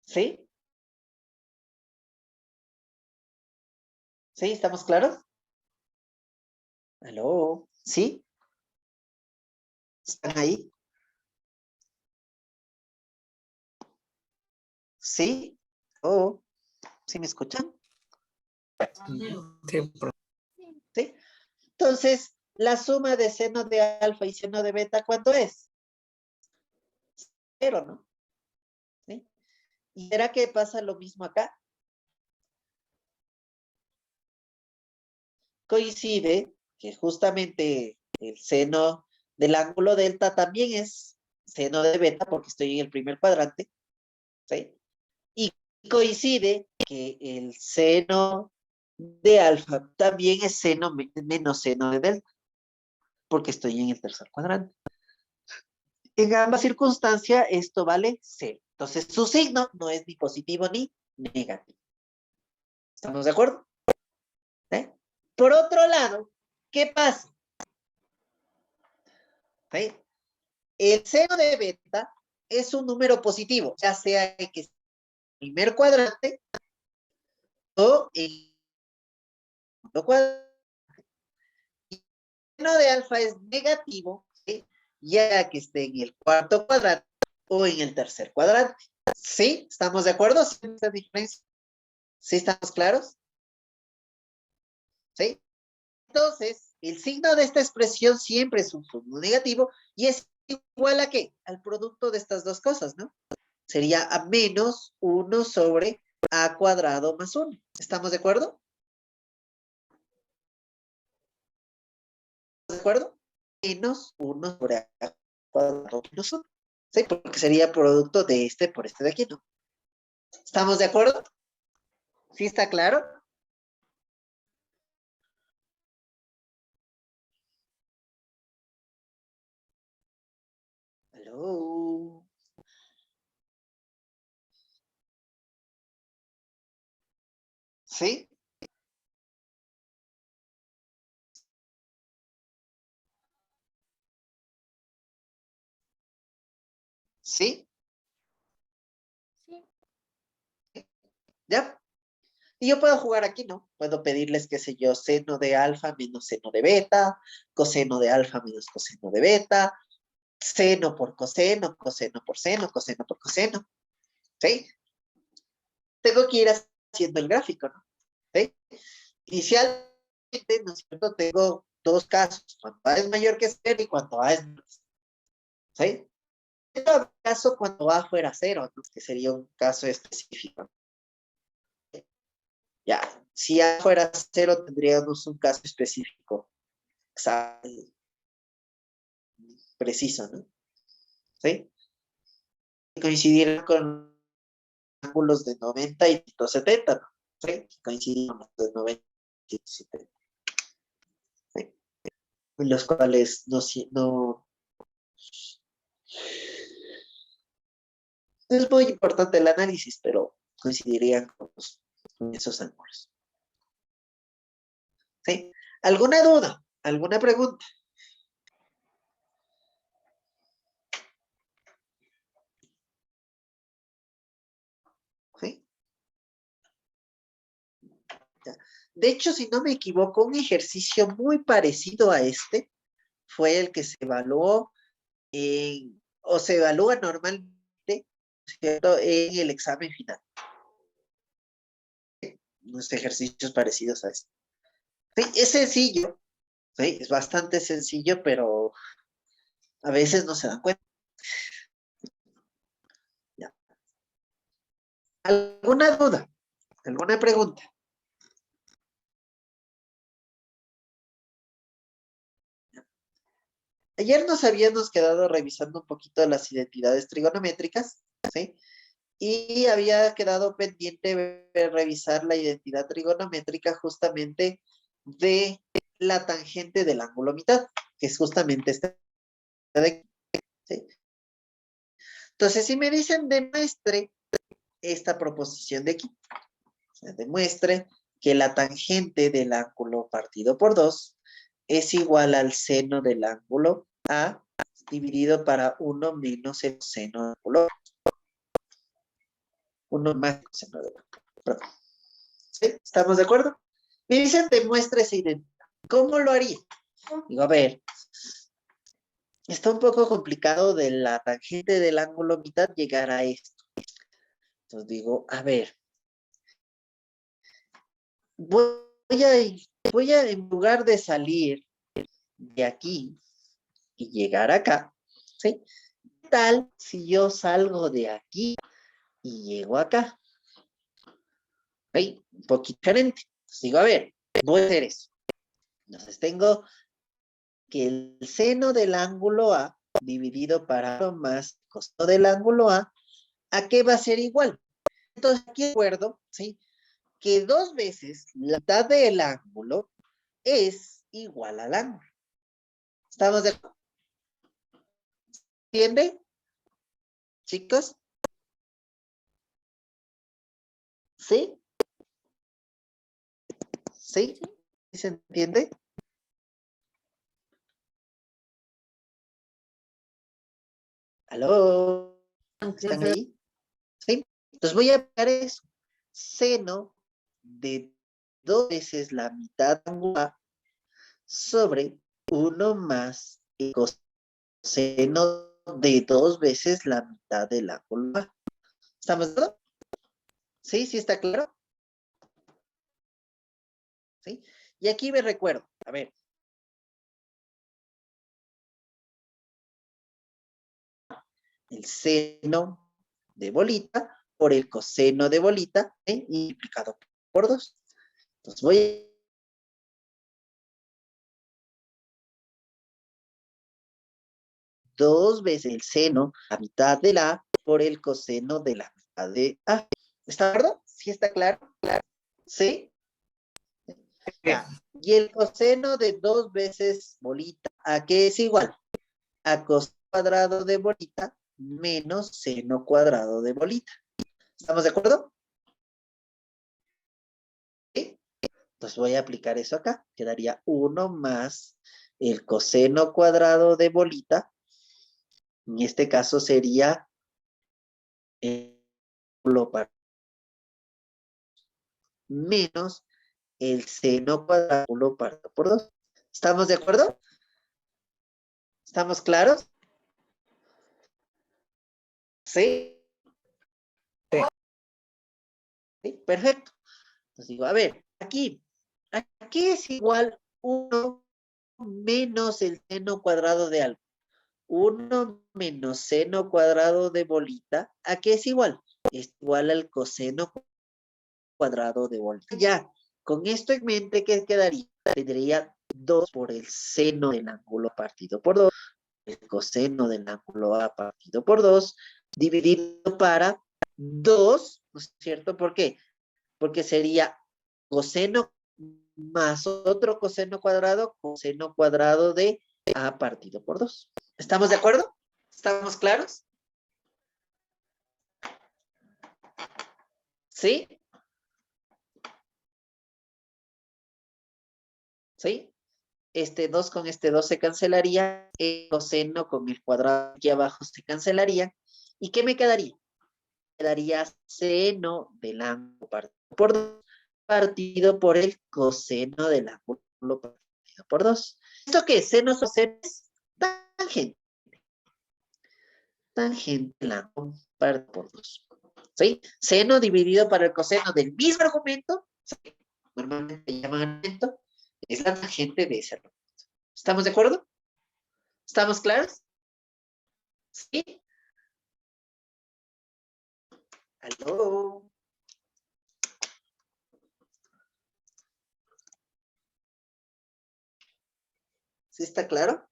¿Sí? ¿Sí? ¿Estamos claros? ¿Aló? ¿Sí? ¿Están ahí? ¿Sí? ¿Oh? ¿Sí me escuchan? Sí, ¿Sí? Entonces, la suma de seno de alfa y seno de beta, ¿cuánto es? 0, ¿no? ¿Sí? ¿Y será que pasa lo mismo acá? Coincide que justamente el seno del ángulo delta también es seno de beta porque estoy en el primer cuadrante, ¿sí? Y coincide que el seno de alfa también es seno menos seno de delta porque estoy en el tercer cuadrante. En ambas circunstancias esto vale 0. Entonces su signo no es ni positivo ni negativo. ¿Estamos de acuerdo? ¿Eh? Por otro lado, ¿qué pasa? ¿Sí? El seno de beta es un número positivo, ya sea que es el primer cuadrante o el segundo cuadrante. Y el seno de alfa es negativo, ¿sí? Ya que esté en el cuarto cuadrante o en el tercer cuadrante. ¿Sí? ¿Estamos de acuerdo? ¿Sí esta diferencia? ¿Sí estamos claros? ¿Sí? Entonces, el signo de esta expresión siempre es un signo negativo y es igual a ¿qué? Al producto de estas dos cosas, ¿no? Sería a menos 1 sobre a cuadrado más 1. ¿Estamos de acuerdo? ¿De acuerdo? Menos 1 sobre a cuadrado menos 1. ¿Sí? Porque sería producto de este por este de aquí, ¿no? ¿Estamos de acuerdo? ¿Sí está claro? ¿Aló? ¿Sí? ¿Sí? Sí. ¿Ya? Y yo puedo jugar aquí, ¿no? Puedo pedirles, qué sé yo, seno de alfa menos seno de beta, coseno de alfa menos coseno de beta, seno por coseno, coseno por seno, coseno por coseno, ¿sí? Tengo que ir haciendo el gráfico, ¿no? ¿Sí? Inicialmente, ¿no es cierto? Tengo dos casos, cuando A es mayor que 0 y cuando A es menor, ¿sí? En todo caso, cuando A fuera 0, ¿no? Que sería un caso específico. Ya, si A fuera 0, tendríamos un caso específico, exacto, preciso, ¿no? ¿Sí? coincidirán con ángulos de 90 y 170, ¿no? ¿Sí? Coinciden con los de 90 y 170. ¿Sí? En los cuales no es muy importante el análisis, pero coincidirían con esos ángulos. ¿Sí? ¿Alguna duda? ¿Alguna pregunta? ¿Sí? Ya. De hecho, si no me equivoco, un ejercicio muy parecido a este fue el que se evaluó o se evalúa normalmente, ¿cierto?, en el examen final. Unos ejercicios parecidos a este. Sí, es sencillo, ¿sí? Es bastante sencillo, pero a veces no se dan cuenta. Ya. ¿Alguna duda? ¿Alguna pregunta? Ayer nos habíamos quedado revisando un poquito las identidades trigonométricas, ¿sí? Y había quedado pendiente revisar la identidad trigonométrica justamente de la tangente del ángulo mitad, que es justamente esta de aquí, ¿sí? Entonces, si me dicen demuestre esta proposición de aquí, o sea, demuestre que la tangente del ángulo partido por 2 es igual al seno del ángulo A dividido para 1 menos el seno del ángulo. 1 más el seno del ángulo. Perdón. ¿Sí? ¿Estamos de acuerdo? Me dicen demuestre esa identidad. ¿Cómo lo haría? Digo, a ver, está un poco complicado de la tangente del ángulo mitad llegar a esto. Entonces digo, a ver, voy a, en lugar de salir de aquí y llegar acá, ¿sí? ¿Qué tal si yo salgo de aquí y llego acá? ¿Sí? Un poquito diferente. Entonces digo, a ver, voy a hacer eso. Entonces tengo que el seno del ángulo A dividido para lo más coseno del ángulo ¿a qué va a ser igual? Entonces aquí recuerdo, ¿sí?, que 2 veces la mitad del ángulo es igual al ángulo. ¿Estamos de acuerdo? ¿Entiende, chicos? ¿Sí? ¿Sí? ¿Sí se entiende? ¿Aló? ¿Están ahí? ¿Sí? Entonces voy a aplicar eso. Seno de 2 veces la mitad del ángulo A sobre 1 más el coseno de 2 veces la mitad del ángulo A. ¿Estamos de acuerdo? ¿Sí? ¿Sí está claro? ¿Sí? Y aquí me recuerdo, a ver. El seno de bolita por el coseno de bolita, multiplicado por 2. Entonces voy 2 veces el seno a mitad de la A por el coseno de la mitad de A. ¿Está claro? ¿Sí está claro? ¿Sí? Ya. Y el coseno de 2 veces bolita, ¿a qué es igual? A coseno cuadrado de bolita menos seno cuadrado de bolita. ¿Estamos de acuerdo? ¿Sí? Entonces voy a aplicar eso acá. Quedaría 1 más el coseno cuadrado de bolita. En este caso sería lo menos el seno cuadrado partido por 2. ¿Estamos de acuerdo? ¿Estamos claros? ¿Sí? ¿Sí? Perfecto. Entonces digo, a ver, aquí es igual 1 menos el seno cuadrado de algo. 1 menos seno cuadrado de bolita, ¿a qué es igual? Es igual al coseno cuadrado de bolita. Ya, con esto en mente, ¿qué quedaría? Tendría 2 por el seno del ángulo partido por 2, el coseno del ángulo A partido por 2, dividido para 2, ¿no es cierto? ¿Por qué? Porque sería coseno más otro coseno cuadrado de A partido por 2. ¿Estamos de acuerdo? ¿Estamos claros? ¿Sí? ¿Sí? Este 2 con este 2 se cancelaría, el coseno con el cuadrado aquí abajo se cancelaría. ¿Y qué me quedaría? Quedaría seno del ángulo partido por 2 partido por el coseno del ángulo partido por 2. ¿Esto qué es? Senos o senos. Tangente. Tangente del ángulo partido por 2. ¿Sí? Seno dividido para el coseno del mismo argumento, ¿sí? Normalmente se llama argumento, es la tangente de ese argumento. ¿Estamos de acuerdo? ¿Estamos claros? ¿Sí? ¿Aló? ¿Sí está claro?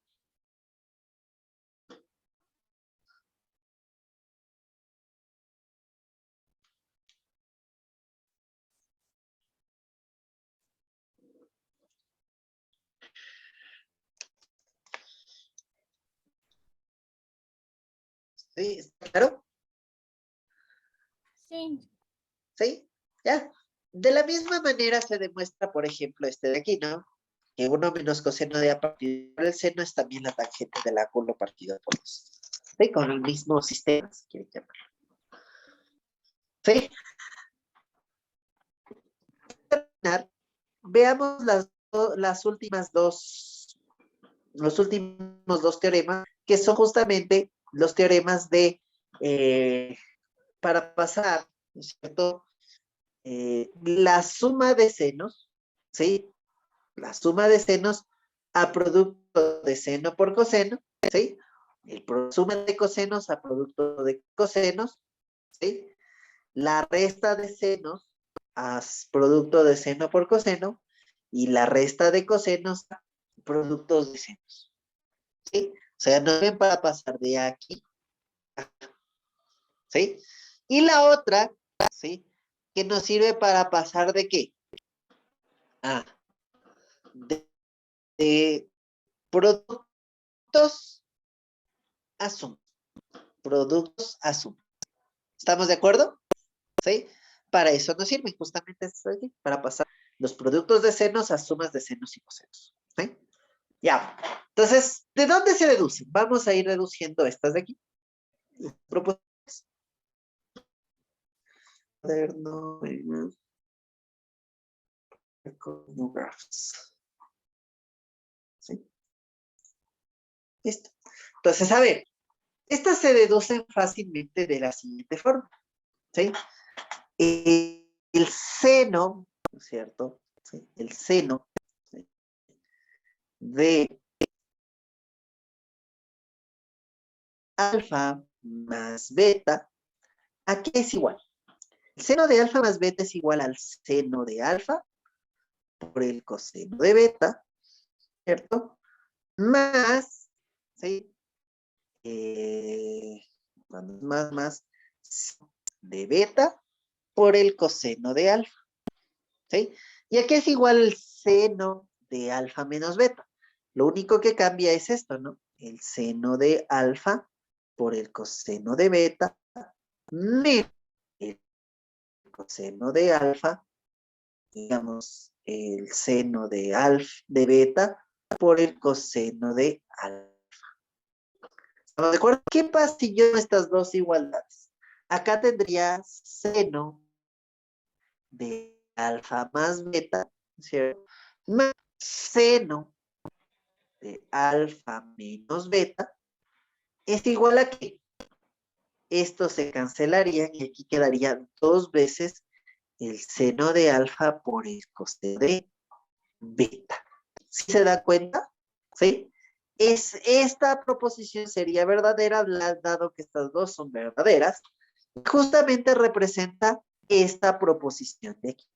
¿Sí? ¿Está claro? Sí. ¿Sí? ¿Ya? De la misma manera se demuestra, por ejemplo, este de aquí, ¿no? Que 1 menos coseno de A partido por el seno es también la tangente del ángulo partido por 2. ¿Sí? Con el mismo sistema, si quieren llamarlo. ¿Sí? Para terminar, veamos las últimas dos, los últimos dos teoremas, que son justamente los teoremas de, para pasar, ¿no es cierto? La suma de senos, ¿sí? La suma de senos a producto de seno por coseno, ¿sí? Suma de cosenos a producto de cosenos, ¿sí? La resta de senos a producto de seno por coseno y la resta de cosenos a productos de senos, ¿sí? O sea, nos ven para pasar de aquí a acá, ¿sí? Y la otra, ¿sí? Que nos sirve para pasar de qué? Ah, de productos a suma. Productos a suma. ¿Estamos de acuerdo? ¿Sí? Para eso nos sirve justamente esto de aquí, para pasar los productos de senos a sumas de senos y cosenos. ¿Sí? Ya. Entonces, ¿de dónde se deducen? Vamos a ir reduciendo estas de aquí. Propuestas. Cuaderno, como graphs. ¿Sí? Listo. Entonces, a ver, estas se deducen fácilmente de la siguiente forma. ¿Sí? El seno, ¿no es cierto? ¿Sí? El seno, ¿sí? De alfa más beta, ¿a qué es igual? El seno de alfa más beta es igual al seno de alfa por el coseno de beta, ¿cierto? Más, ¿sí? Más de beta por el coseno de alfa, ¿sí? ¿Y a qué es igual el seno de alfa menos beta? Lo único que cambia es esto, ¿no? El seno de alfa por el coseno de beta menos el coseno de alfa, digamos, el seno de de beta por el coseno de alfa. ¿Estamos de acuerdo? ¿Qué pasa si yo estas dos igualdades? Acá tendría seno de alfa más beta, ¿cierto? Más seno de alfa menos beta es igual a que esto se cancelaría y aquí quedaría 2 veces el seno de alfa por el coseno de beta. ¿Sí se da cuenta? ¿Sí? Esta proposición sería verdadera dado que estas dos son verdaderas. Justamente representa esta proposición de aquí.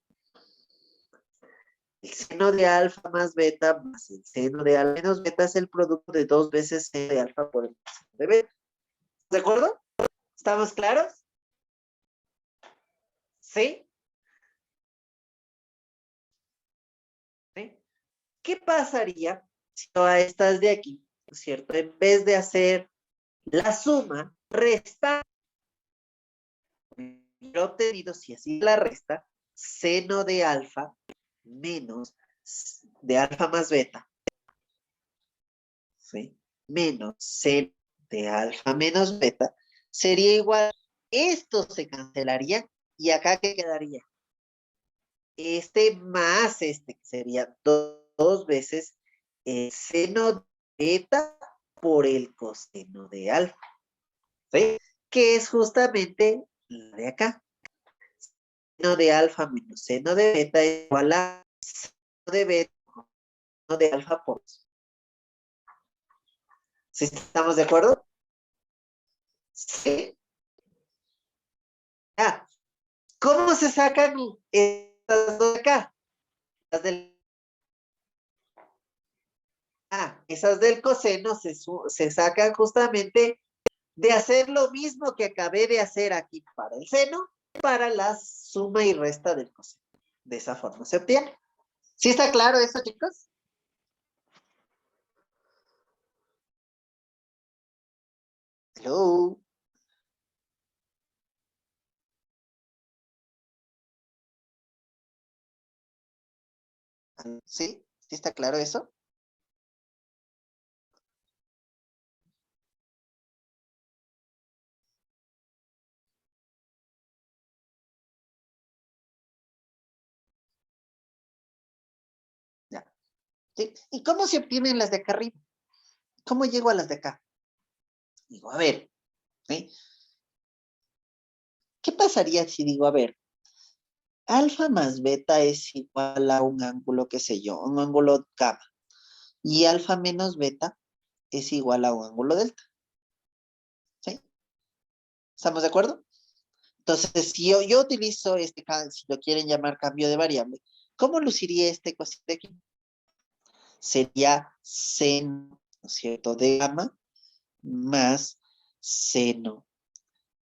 El seno de alfa más beta más el seno de alfa menos beta es el producto de 2 veces seno de alfa por el seno de beta. ¿De acuerdo? ¿Estamos claros? ¿Sí? ¿Sí? ¿Qué pasaría si todas estas de aquí, ¿no es cierto? En vez de hacer la suma, resta lo obtenido, si así la resta, seno de alfa menos de alfa más beta, ¿sí? Menos seno de alfa menos beta, sería igual, esto se cancelaría, y acá ¿qué quedaría? Este más este, que sería dos veces el seno de beta por el coseno de alfa, ¿sí? Que es justamente la de acá. Seno de alfa menos seno de beta es igual a seno de beta seno de alfa por dos. ¿Sí estamos de acuerdo? Sí. Ah, ¿cómo se sacan estas dos de acá? Las del, esas del coseno se sacan justamente de hacer lo mismo que acabé de hacer aquí para el seno, para la suma y resta del coseno. De esa forma se obtiene. ¿Sí está claro eso, chicos? Hello. ¿Sí? ¿Sí está claro eso? Ya. ¿Sí? ¿Y cómo se obtienen las de acá arriba? ¿Cómo llego a las de acá? Digo, a ver, ¿sí? ¿Qué pasaría si digo, a ver, alfa más beta es igual a un ángulo, qué sé yo, un ángulo gamma, y alfa menos beta es igual a un ángulo delta? ¿Sí? ¿Estamos de acuerdo? Entonces, si yo utilizo si lo quieren llamar cambio de variable, ¿cómo luciría este cociente aquí? Sería seno, ¿no es cierto?, de gamma más seno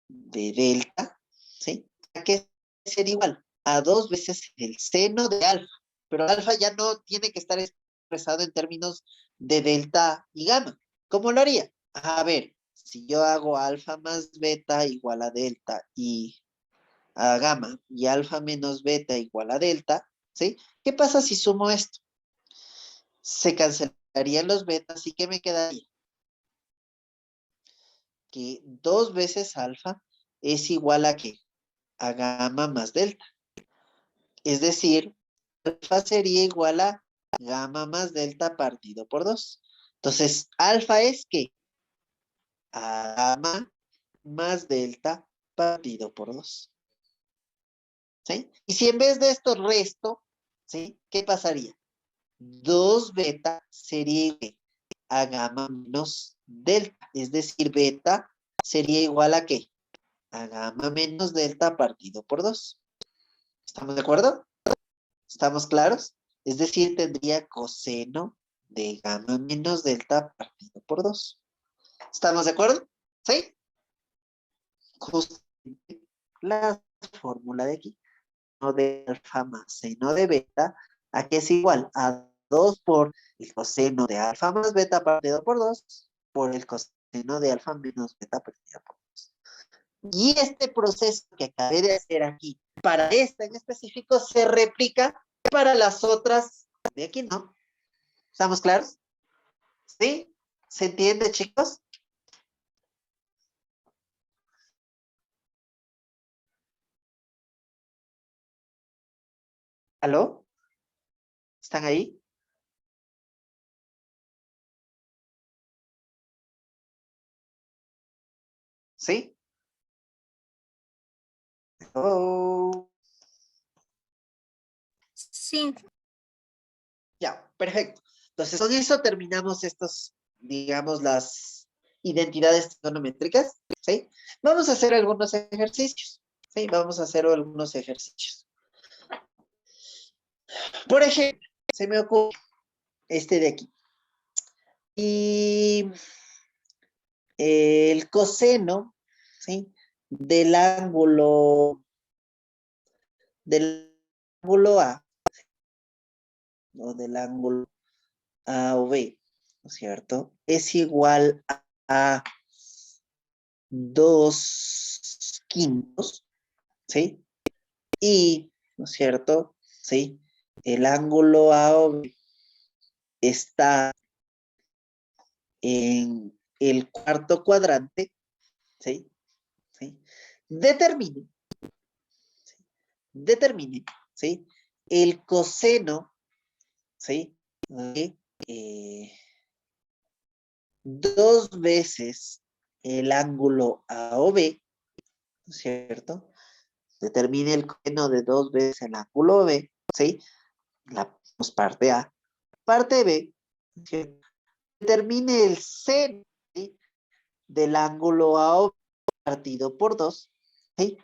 de delta, ¿sí? Que sería igual a dos veces el seno de alfa, pero alfa ya no tiene que estar expresado en términos de delta y gamma. ¿Cómo lo haría? A ver, si yo hago alfa más beta igual a delta y a gamma y alfa menos beta igual a delta, ¿sí? ¿Qué pasa si sumo esto? Se cancelarían los betas y ¿qué me quedaría? Que dos veces alfa es igual a ¿qué? A gamma más delta. Es decir, alfa sería igual a gamma más delta partido por 2. Entonces, alfa es ¿qué? A gamma más delta partido por 2. ¿Sí? Y si en vez de esto resto, ¿sí? ¿Qué pasaría? 2 beta sería igual a gamma menos delta. Es decir, beta sería igual a ¿qué? A gamma menos delta partido por 2. ¿Estamos de acuerdo? ¿Estamos claros? Es decir, tendría coseno de gamma menos delta partido por 2. ¿Estamos de acuerdo? ¿Sí? Justamente la fórmula de aquí. Seno de alfa más seno de beta, ¿a qué es igual? A 2 por el coseno de alfa más beta partido por 2 por el coseno de alfa menos beta partido por 2. Y este proceso que acabé de hacer aquí, para esta en específico, se replica para las otras de aquí, ¿no? ¿Estamos claros? ¿Sí? ¿Se entiende, chicos? ¿Aló? ¿Están ahí? ¿Sí? Oh, Sí, ya, perfecto. Entonces, con eso terminamos estos, digamos, las identidades trigonométricas, ¿sí? Vamos a hacer algunos ejercicios, ¿sí? Vamos a hacer algunos ejercicios. Por ejemplo, se me ocurre este de aquí. Y el coseno, ¿sí? del ángulo A o del ángulo A o B, ¿no es cierto? Es igual a 2/5, ¿sí? Y, ¿no es cierto? ¿Sí? El ángulo A o B está en el cuarto cuadrante, ¿sí? ¿Sí? Determine, ¿sí? El coseno, ¿sí? De 2 veces el ángulo A o B, ¿no es cierto? Determine el coseno de 2 veces el ángulo B, ¿sí? La parte A. Parte B, ¿sí? Determine el seno, ¿sí? Del ángulo A o B partido por 2, ¿sí?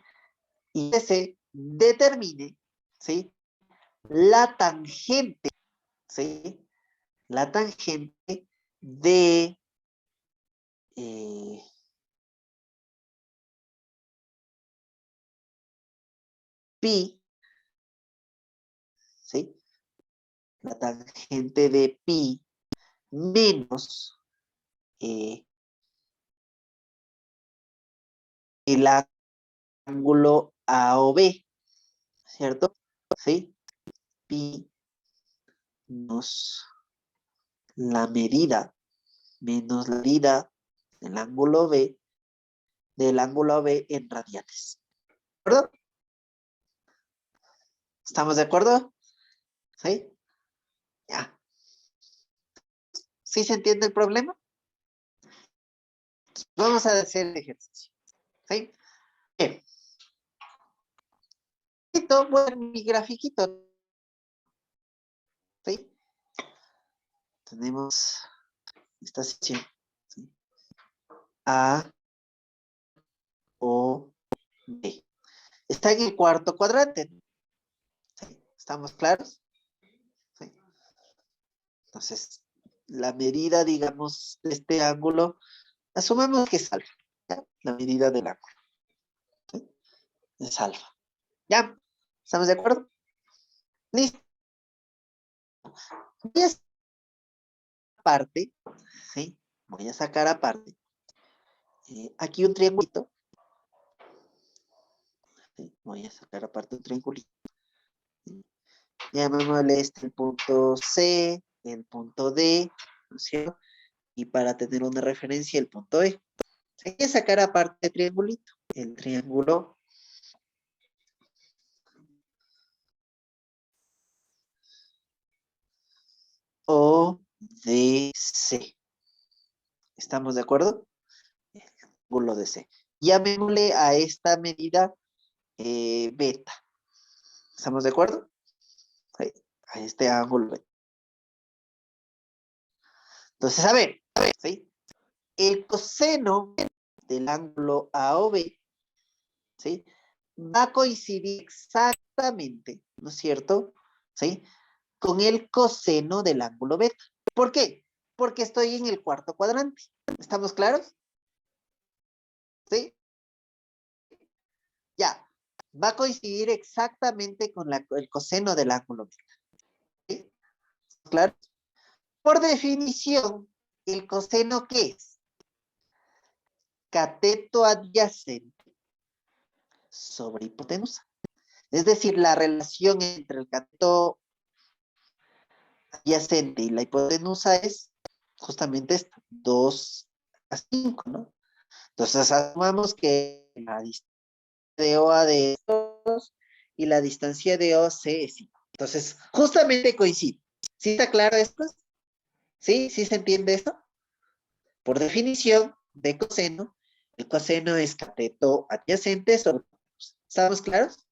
Y C determine, ¿sí? La tangente, ¿sí? La tangente de pi, ¿sí? La tangente de pi menos el ángulo A o B, ¿cierto? ¿Sí? Pi menos la medida del ángulo B en radianes. ¿De acuerdo? ¿Estamos de acuerdo? ¿Sí? Ya. ¿Sí se entiende el problema? Vamos a hacer el ejercicio. ¿Sí? Bien. Voy a ver mi grafiquito. ¿Sí? Tenemos esta sección. ¿Sí? A, O, B. Está en el cuarto cuadrante. ¿Sí? ¿Estamos claros? ¿Sí? Entonces, la medida, digamos, de este ángulo, asumamos que es alfa. ¿Ya? La medida del ángulo. ¿Sí? Es alfa. ¿Ya? ¿Estamos de acuerdo? Listo. Voy a sacar aparte, ¿sí? Voy a sacar aparte. Aquí un triangulito. ¿Sí? Voy a sacar aparte un triangulito. ¿Sí? Llamémosle el punto C, el punto D, ¿no es cierto? Y para tener una referencia, el punto E. Hay que sacar aparte el triangulito. El triángulo ODC. ¿Estamos de acuerdo? El triángulo DC. Llamémosle a esta medida beta. ¿Estamos de acuerdo? Sí, a este ángulo beta. Entonces, a ver, ¿sí? El coseno del ángulo AOB, ¿sí? Va a coincidir exactamente, ¿no es cierto? ¿Sí? Con el coseno del ángulo beta. ¿Por qué? Porque estoy en el cuarto cuadrante. ¿Estamos claros? ¿Sí? Ya. Va a coincidir exactamente con el coseno del ángulo beta. ¿Sí? ¿Claro? Por definición, ¿el coseno qué es? Cateto adyacente sobre hipotenusa. Es decir, la relación entre el cateto adyacente y la hipotenusa es justamente esta, 2/5, ¿no? Entonces, asumamos que la distancia de OA de 2 y la distancia de OC es 5. Entonces, justamente coincide. ¿Sí está claro esto? ¿Sí? ¿Sí se entiende esto? Por definición de coseno, el coseno es cateto adyacente sobre hipotenusa. ¿Estamos claros?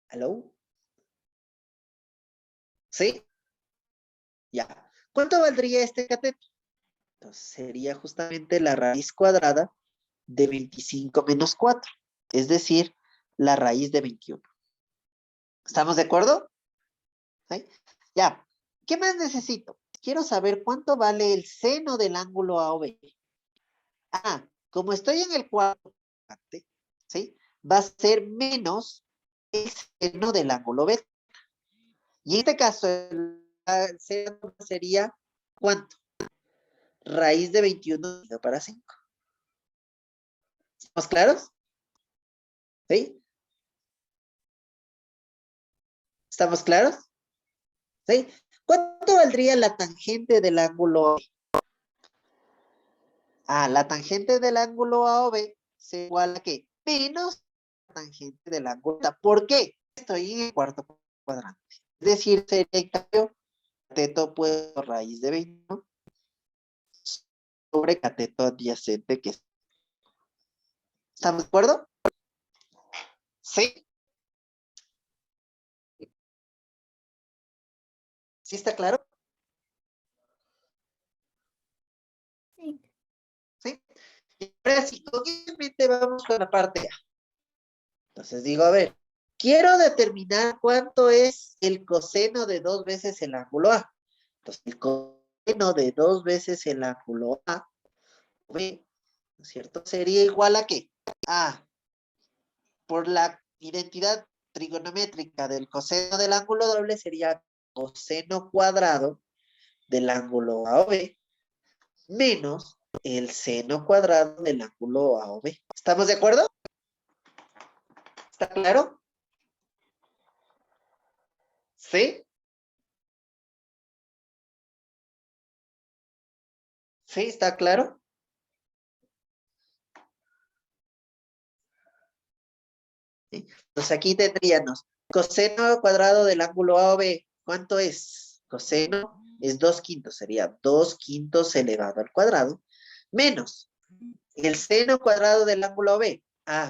¿Aló? ¿Sí? Ya. ¿Cuánto valdría este cateto? Entonces sería justamente la raíz cuadrada de 25 menos 4, es decir, la raíz de 21. ¿Estamos de acuerdo? ¿Sí? Ya. ¿Qué más necesito? Quiero saber cuánto vale el seno del ángulo AOB. Ah, como estoy en el cuarto cuadrante, ¿sí? Va a ser menos el seno del ángulo beta. Y en este caso, el seno sería, ¿cuánto? Raíz de 21 dividido para 5. ¿Estamos claros? ¿Sí? ¿Estamos claros? ¿Sí? ¿Cuánto valdría la tangente del ángulo AB? La tangente del ángulo AOB es igual a ¿qué? Menos la tangente del ángulo beta. ¿Por qué? Estoy en el cuarto cuadrante. Es decir, sería en cambio cateto opuesto raíz de 21 sobre cateto adyacente que es. ¿Estamos de acuerdo? ¿Sí? ¿Sí está claro? Sí. ¿Sí? Y ahora sí, obviamente vamos con la parte A. Entonces digo, a ver, quiero determinar cuánto es el coseno de 2 veces el ángulo A. Entonces, el coseno de 2 veces el ángulo A, ¿no es cierto? Sería igual a ¿qué? Por la identidad trigonométrica del coseno del ángulo doble sería coseno cuadrado del ángulo AOB menos el seno cuadrado del ángulo AOB. ¿Estamos de acuerdo? ¿Está claro? ¿Sí? ¿Sí? ¿Está claro? ¿Sí? Entonces aquí tendríamos coseno cuadrado del ángulo AOB. ¿Cuánto es? Coseno es 2/5, sería 2/5 elevado al cuadrado, menos el seno cuadrado del ángulo AB.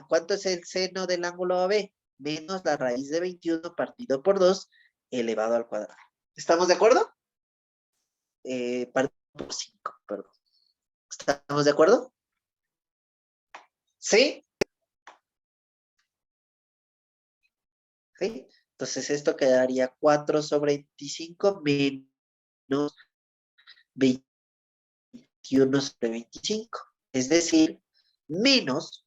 ¿Cuánto es el seno del ángulo AB? Menos la raíz de 21 partido por 2 elevado al cuadrado. ¿Estamos de acuerdo? Partido por 5, perdón. ¿Estamos de acuerdo? ¿Sí? ¿Sí? Entonces esto quedaría 4 sobre 25 menos 21 sobre 25. Es decir, menos,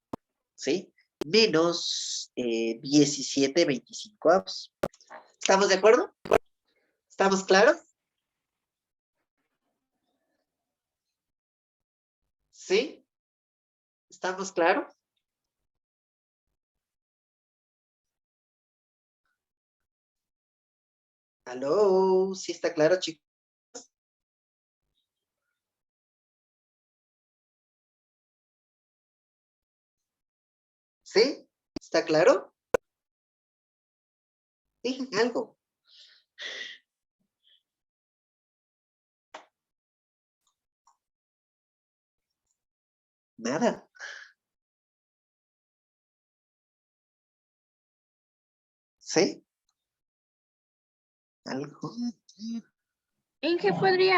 ¿sí? Menos 17/25. ¿Estamos de acuerdo? ¿Estamos claros? ¿Sí? ¿Estamos claros? ¿Aló? ¿Sí está claro, chicos? ¿Sí? ¿Está claro? Digan algo. Nada. ¿Sí? Algo. Inge, ¿podría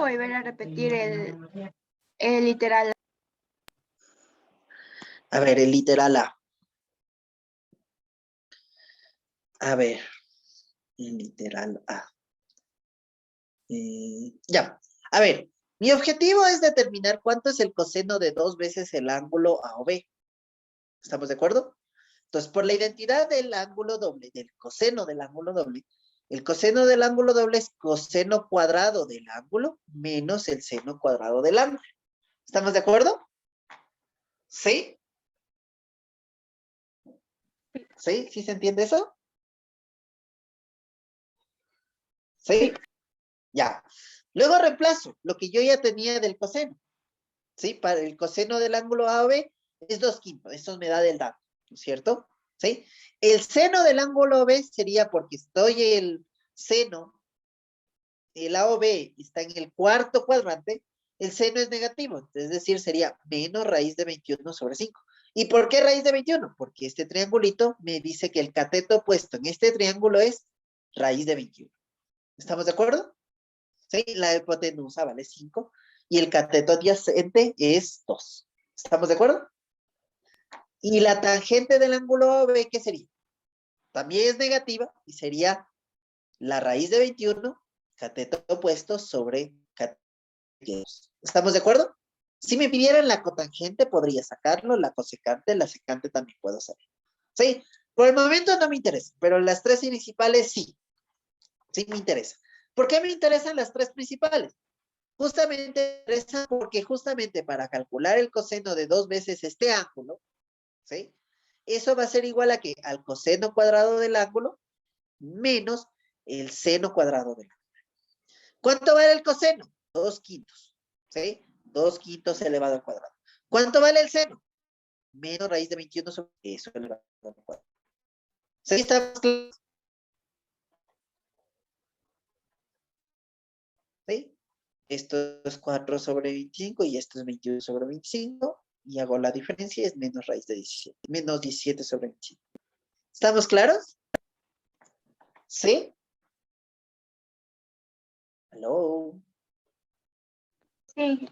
volver a repetir el literal? A ver, el literal A. A ver, el literal A. Ya. A ver, mi objetivo es determinar cuánto es el coseno de 2 veces el ángulo AOB. ¿Estamos de acuerdo? Entonces, por la identidad del ángulo doble, del coseno del ángulo doble, el coseno del ángulo doble es coseno cuadrado del ángulo menos el seno cuadrado del ángulo. ¿Estamos de acuerdo? ¿Sí? ¿Sí? ¿Sí se entiende eso? ¿Sí? Ya. Luego reemplazo lo que yo ya tenía del coseno. ¿Sí? Para el coseno del ángulo AOB es 2/5. Eso me da del dato, ¿no es cierto? ¿Sí? El seno del ángulo AB sería porque estoy el seno, el AOB está en el cuarto cuadrante, el seno es negativo, es decir, sería menos raíz de 21 sobre 5. ¿Y por qué raíz de 21? Porque este triangulito me dice que el cateto opuesto en este triángulo es raíz de 21. ¿Estamos de acuerdo? ¿Sí? La hipotenusa vale 5 y el cateto adyacente es 2. ¿Estamos de acuerdo? Y la tangente del ángulo AB, ¿qué sería? También es negativa y sería la raíz de 21, cateto opuesto sobre cateto. ¿Estamos de acuerdo? Si me pidieran la cotangente, podría sacarlo, la cosecante, la secante también puedo saber. ¿Sí? Por el momento no me interesa, pero las tres principales sí. Sí me interesa. ¿Por qué me interesan las tres principales? Justamente me interesa porque justamente para calcular el coseno de 2 veces este ángulo, ¿sí? Eso va a ser igual a que al coseno cuadrado del ángulo menos el seno cuadrado del ángulo. ¿Cuánto vale el coseno? 2/5, ¿sí? 2/5 elevado al cuadrado. ¿Cuánto vale el seno? Menos raíz de 21 sobre eso elevado al cuadrado. ¿Sí estamos claros? ¿Sí? Esto es 4 sobre 25 y esto es 21 sobre 25. Y hago la diferencia, es menos raíz de 17. Menos 17 sobre 25. ¿Estamos claros? ¿Sí? ¿Aló? Sí.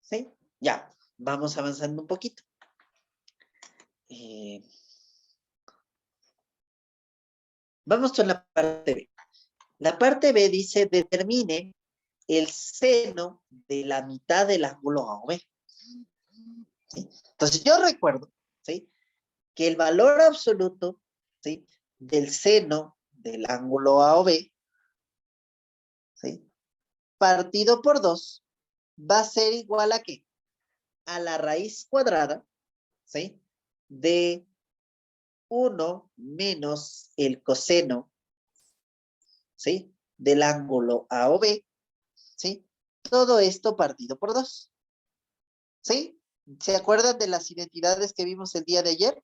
¿Sí? Ya, vamos avanzando un poquito. Vamos con la parte B. La parte B dice, determine el seno de la mitad del ángulo AOB. ¿Sí? Entonces yo recuerdo, ¿sí?, que el valor absoluto, ¿sí?, del seno del ángulo AOB, ¿sí?, partido por 2, va a ser igual a ¿qué? A la raíz cuadrada, ¿sí?, de 1 menos el coseno, ¿sí?, del ángulo AOB, ¿sí? Todo esto partido por 2. ¿Sí? ¿Se acuerdan de las identidades que vimos el día de ayer?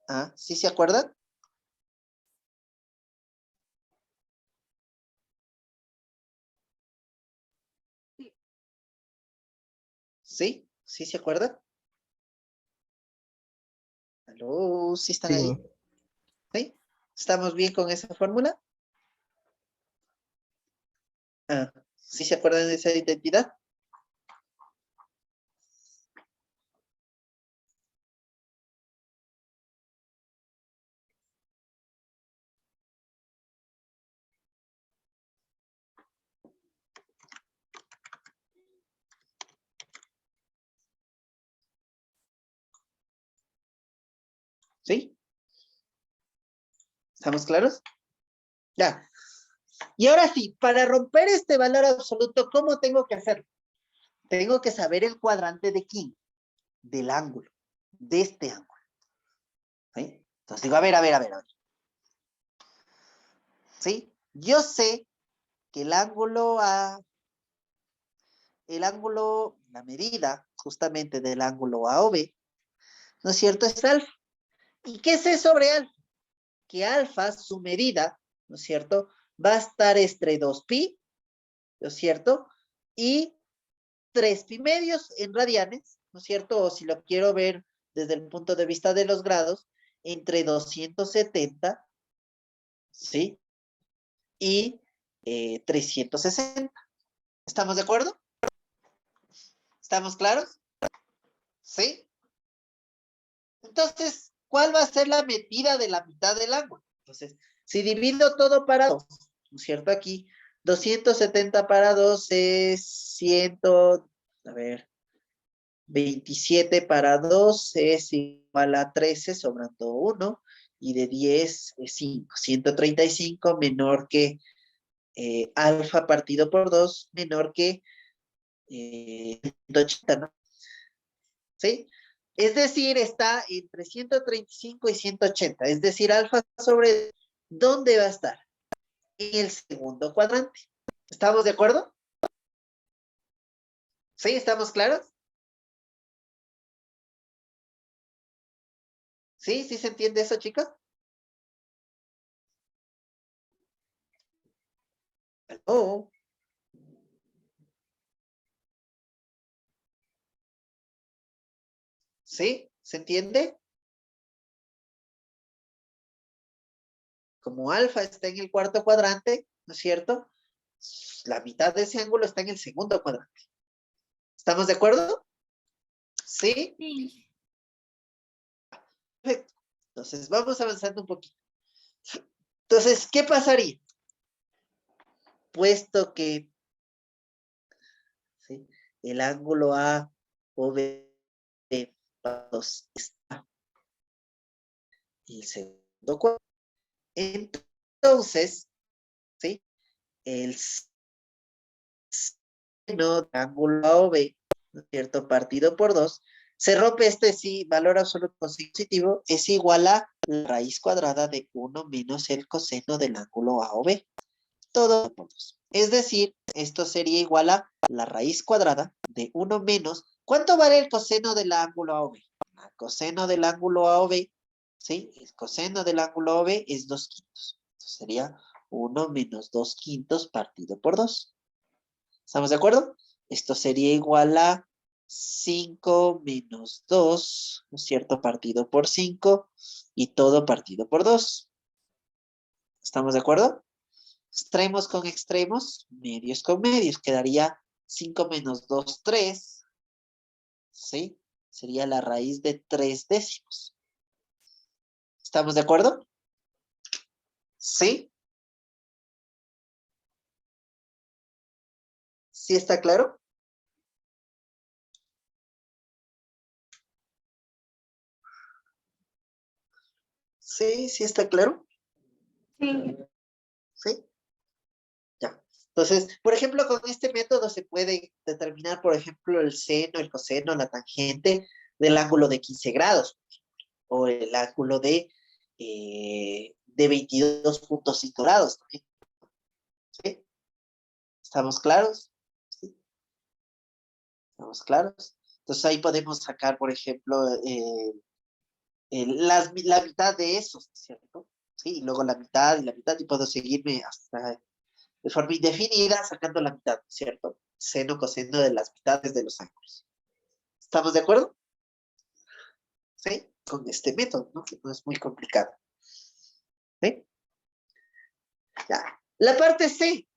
Ah, ¿sí se acuerdan? ¿Sí? ¿Sí se acuerdan? ¿Aló? ¿Sí están ahí? Sí, ¿Sí? ¿Estamos bien con esa fórmula? Ah, ¿sí se acuerdan de esa identidad? ¿Sí? ¿Estamos claros? Ya. Y ahora sí, para romper este valor absoluto, ¿cómo tengo que hacerlo? Tengo que saber el cuadrante de quién, del ángulo, de este ángulo. ¿Sí? Entonces digo, a ver. ¿Sí? Yo sé que el ángulo la medida justamente del ángulo AOB, ¿no es cierto? Es alfa. ¿Y qué sé sobre alfa? Que alfa, su medida, ¿no es cierto?, va a estar entre 2pi, ¿no es cierto?, y 3pi medios en radianes, ¿no es cierto? O si lo quiero ver desde el punto de vista de los grados, entre 270, ¿sí?, y 360. ¿Estamos de acuerdo? ¿Estamos claros? ¿Sí? Entonces, ¿cuál va a ser la medida de la mitad del ángulo? Entonces, si divido todo para 2, ¿no es cierto? Aquí, 270 para 2 es 100, a ver, 27 para 2 es igual a 13, sobrando 1, y de 10 es 5. 135 menor que alfa partido por 2, menor que 180, ¿no? ¿Sí? Es decir, está entre 135 y 180. Es decir, alfa sobre, ¿dónde va a estar? En el segundo cuadrante. ¿Estamos de acuerdo? ¿Sí? ¿Estamos claros? ¿Sí? ¿Sí se entiende eso, chicos? ¿Aló? ¿Sí? ¿Se entiende? Como alfa está en el cuarto cuadrante, ¿no es cierto? La mitad de ese ángulo está en el segundo cuadrante. ¿Estamos de acuerdo? ¿Sí? Sí. Perfecto. Entonces, vamos avanzando un poquito. Entonces, ¿qué pasaría? Puesto que el ángulo AOB para 2 está el segundo cuadrante. Entonces, ¿sí? El seno del ángulo AOB, ¿no es cierto? Partido por 2, se rompe este sí, valor absoluto positivo, es igual a la raíz cuadrada de 1 menos el coseno del ángulo AOB. Todo por 2. Es decir, esto sería igual a la raíz cuadrada de 1 menos, ¿cuánto vale el coseno del ángulo AOB? El coseno del ángulo AOB, ¿sí? El coseno del ángulo AOB es 2/5. Entonces sería 1 menos 2/5 partido por 2. ¿Estamos de acuerdo? Esto sería igual a 5 menos 2, ¿no es cierto? Partido por 5 y todo partido por 2. ¿Estamos de acuerdo? Extremos con extremos, medios con medios. Quedaría 5 menos 2, 3. ¿Sí? Sería la raíz de 3 décimos. ¿Estamos de acuerdo? ¿Sí? ¿Sí está claro? ¿Sí? ¿Sí está claro? Sí. ¿Sí? Ya. Entonces, por ejemplo, con este método se puede determinar, por ejemplo, el seno, el coseno, la tangente del ángulo de 15 grados o el ángulo de 22.5 grados también. ¿Sí? ¿Estamos claros? ¿Sí? ¿Estamos claros? Entonces ahí podemos sacar, por ejemplo, la mitad de esos, ¿cierto? Sí, y luego la mitad y puedo seguirme hasta de forma indefinida sacando la mitad, ¿cierto? Seno, coseno de las mitades de los ángulos. ¿Estamos de acuerdo? ¿Sí? Con este método, ¿no? Que no es muy complicado. ¿Sí? Ya. La parte C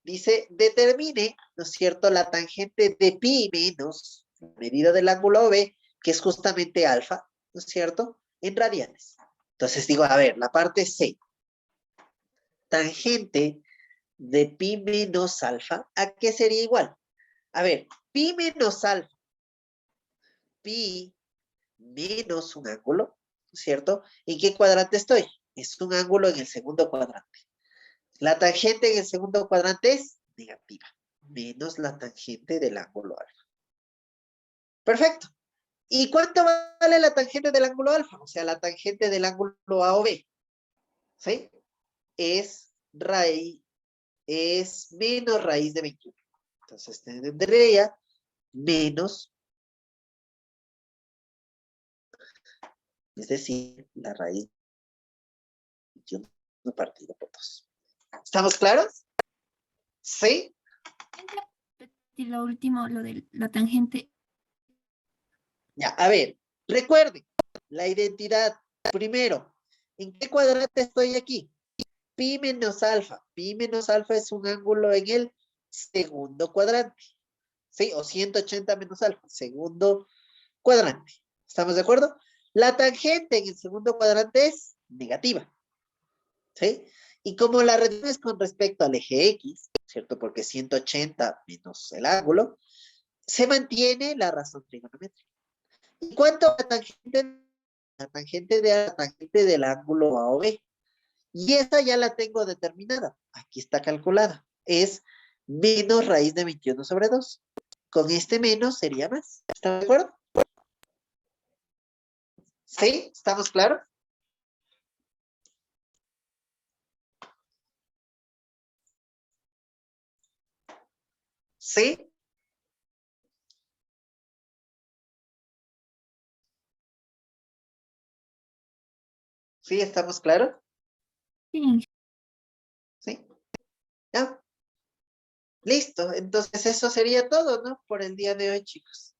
dice, determine, ¿no es cierto?, la tangente de pi menos la medida del ángulo OB, que es justamente alfa, ¿no es cierto?, en radianes. Entonces digo, a ver, la parte C. Tangente de pi menos alfa, ¿a qué sería igual? A ver, pi menos alfa. Pi menos un ángulo, ¿no es cierto? ¿En qué cuadrante estoy? Es un ángulo en el segundo cuadrante. La tangente en el segundo cuadrante es negativa, menos la tangente del ángulo alfa. Perfecto. ¿Y cuánto vale la tangente del ángulo alfa? O sea, la tangente del ángulo AOB. ¿Sí? Es menos raíz de 21. Entonces tendría menos, es decir, la raíz de 21 partido por 2. ¿Estamos claros? ¿Sí? Y lo último, lo de la tangente. Ya, a ver, recuerden, la identidad, primero, ¿en qué cuadrante estoy aquí? Pi menos alfa. Pi menos alfa es un ángulo en el segundo cuadrante. ¿Sí? O 180 menos alfa, segundo cuadrante. ¿Estamos de acuerdo? La tangente en el segundo cuadrante es negativa. ¿Sí? Y como la relación es con respecto al eje X, ¿cierto? Porque 180 menos el ángulo, se mantiene la razón trigonométrica. ¿Y cuánto la tangente? La tangente del ángulo AOB. Y esta ya la tengo determinada. Aquí está calculada. Es menos raíz de 21 sobre 2. Con este menos sería más. ¿Están de acuerdo? ¿Sí? ¿Estamos claros? ¿Sí? ¿Sí? ¿Estamos claros? Sí. ¿Sí? ¿Ya? Listo. Entonces eso sería todo, ¿no? Por el día de hoy, chicos.